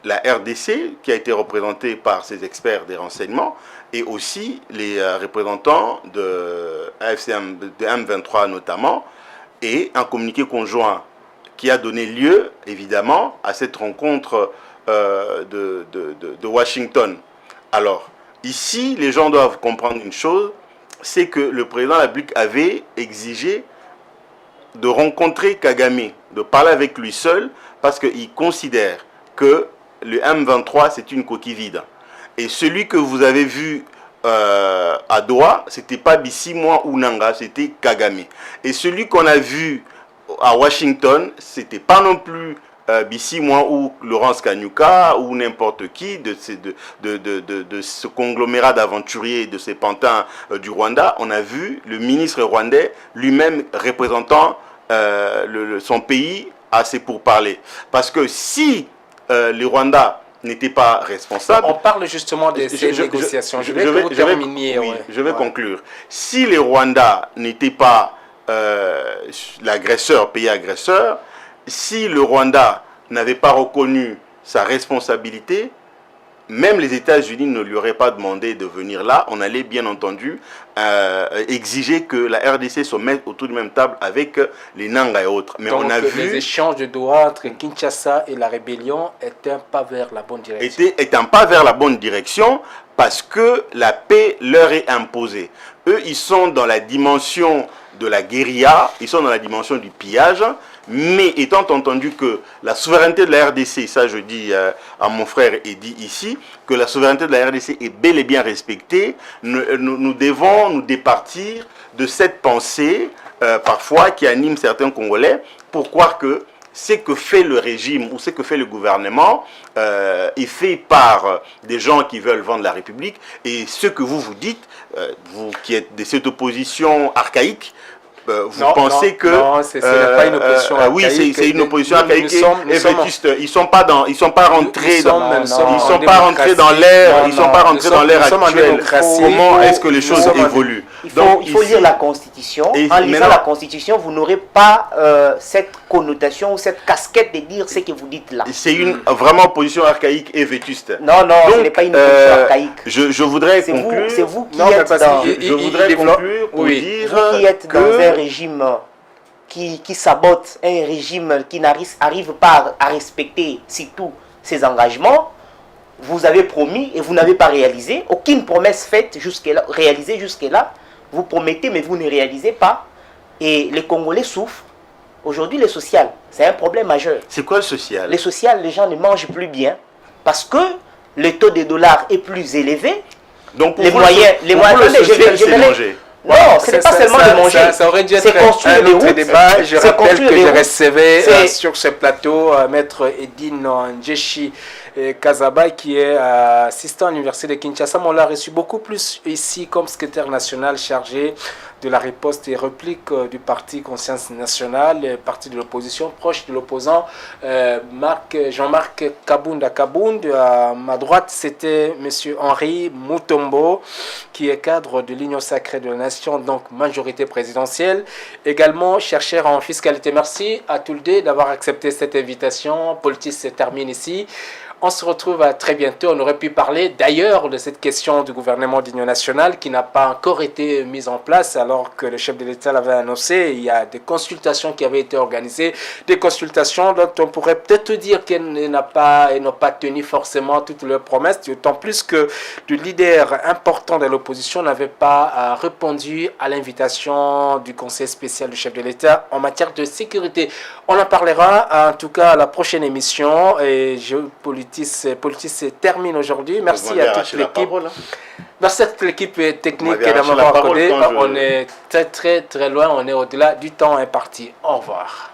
La RDC, qui a été représentée par ses experts des renseignements, et aussi les représentants de M23 notamment, et un communiqué conjoint qui a donné lieu, évidemment, à cette rencontre de Washington. Alors, ici, les gens doivent comprendre une chose, c'est que le président de la République avait exigé de rencontrer Kagame, de parler avec lui seul, parce qu'il considère que le M23, c'est une coquille vide. Et celui que vous avez vu à Doha, c'était pas Bisimwa ou Nanga, c'était Kagame. Et celui qu'on a vu à Washington, c'était pas non plus Bisimwa ou Laurence Kanyuka ou n'importe qui de ce conglomérat d'aventuriers, de ces pantins du Rwanda. On a vu le ministre rwandais lui-même représentant son pays à ses pourparlers. Parce que si le Rwanda n'était pas responsable... On parle justement de ces négociations. Je vais conclure. Si le Rwanda n'était pas l'agresseur, pays agresseur, si le Rwanda n'avait pas reconnu sa responsabilité, même les États-Unis ne lui auraient pas demandé de venir là. On allait bien entendu exiger que la RDC se mette autour de même table avec les Nanga et autres. Mais donc, on a vu les échanges de Doha entre Kinshasa et la rébellion étaient un pas vers la bonne direction. Est un pas vers la bonne direction parce que la paix leur est imposée. Eux, ils sont dans la dimension de la guérilla, ils sont dans la dimension du pillage, mais étant entendu que la souveraineté de la RDC, ça je dis à mon frère et dit ici, que la souveraineté de la RDC est bel et bien respectée, nous devons nous départir de cette pensée parfois qui anime certains Congolais pour croire que ce que fait le régime ou ce que fait le gouvernement est fait par des gens qui veulent vendre la République, et ce que vous dites, vous qui êtes de cette opposition archaïque, vous pensez que non, c'est pas une opposition archaïque. Oui, c'est une opposition archaïque et vétuste. Ils sont pas rentrés dans l'ère actuelle. Comment est-ce que les choses évoluent? Il faut lire la Constitution. En lisant la Constitution, vous n'aurez pas cette connotation ou cette casquette de dire ce que vous dites là. C'est une vraiment opposition archaïque et vétuste. Non, donc, ce n'est pas une opposition archaïque. Je voudrais conclure. C'est vous qui êtes dans... Je voudrais conclure pour dire vous qui êtes dans un régime qui sabote, un régime qui n'arrive pas à respecter surtout ses engagements. Vous avez promis et vous n'avez pas réalisé. Aucune promesse faite jusque-là, réalisée jusque-là. Vous promettez mais vous ne réalisez pas. Et les Congolais souffrent. Aujourd'hui, le social, c'est un problème majeur. C'est quoi le social? Le social, les gens ne mangent plus bien parce que le taux de dollars est plus élevé. Donc pour les moyens, c'est manger. Non, ce n'est pas seulement de manger. Ça aurait dû être un autre débat. Je rappelle que je recevais sur ce plateau Maître Edine Njeshi Kazaba, qui est assistant à l'université de Kinshasa. On l'a reçu beaucoup plus ici comme secrétaire national chargé de la riposte et réplique du parti Conscience Nationale, parti de l'opposition, proche de l'opposant Jean-Marc Kabunda. À ma droite, c'était M. Henri Mutombo, qui est cadre de l'Union sacrée de la Nation, donc majorité présidentielle, également chercheur en fiscalité. Merci à tous les deux d'avoir accepté cette invitation. Politis se termine ici. On se retrouve à très bientôt. On aurait pu parler d'ailleurs de cette question du gouvernement d'union nationale qui n'a pas encore été mise en place alors que le chef de l'État l'avait annoncé. Il y a des consultations qui avaient été organisées, des consultations dont on pourrait peut-être dire qu'elles n'ont pas tenu forcément toutes leurs promesses, d'autant plus que le leader important de l'opposition n'avait pas répondu à l'invitation du conseil spécial du chef de l'État en matière de sécurité. On en parlera en tout cas à la prochaine émission et Politis se termine aujourd'hui. Merci à toute l'équipe. Merci à toute l'équipe technique d'avoir accordé. On est très loin, on est au-delà du temps imparti. Au revoir.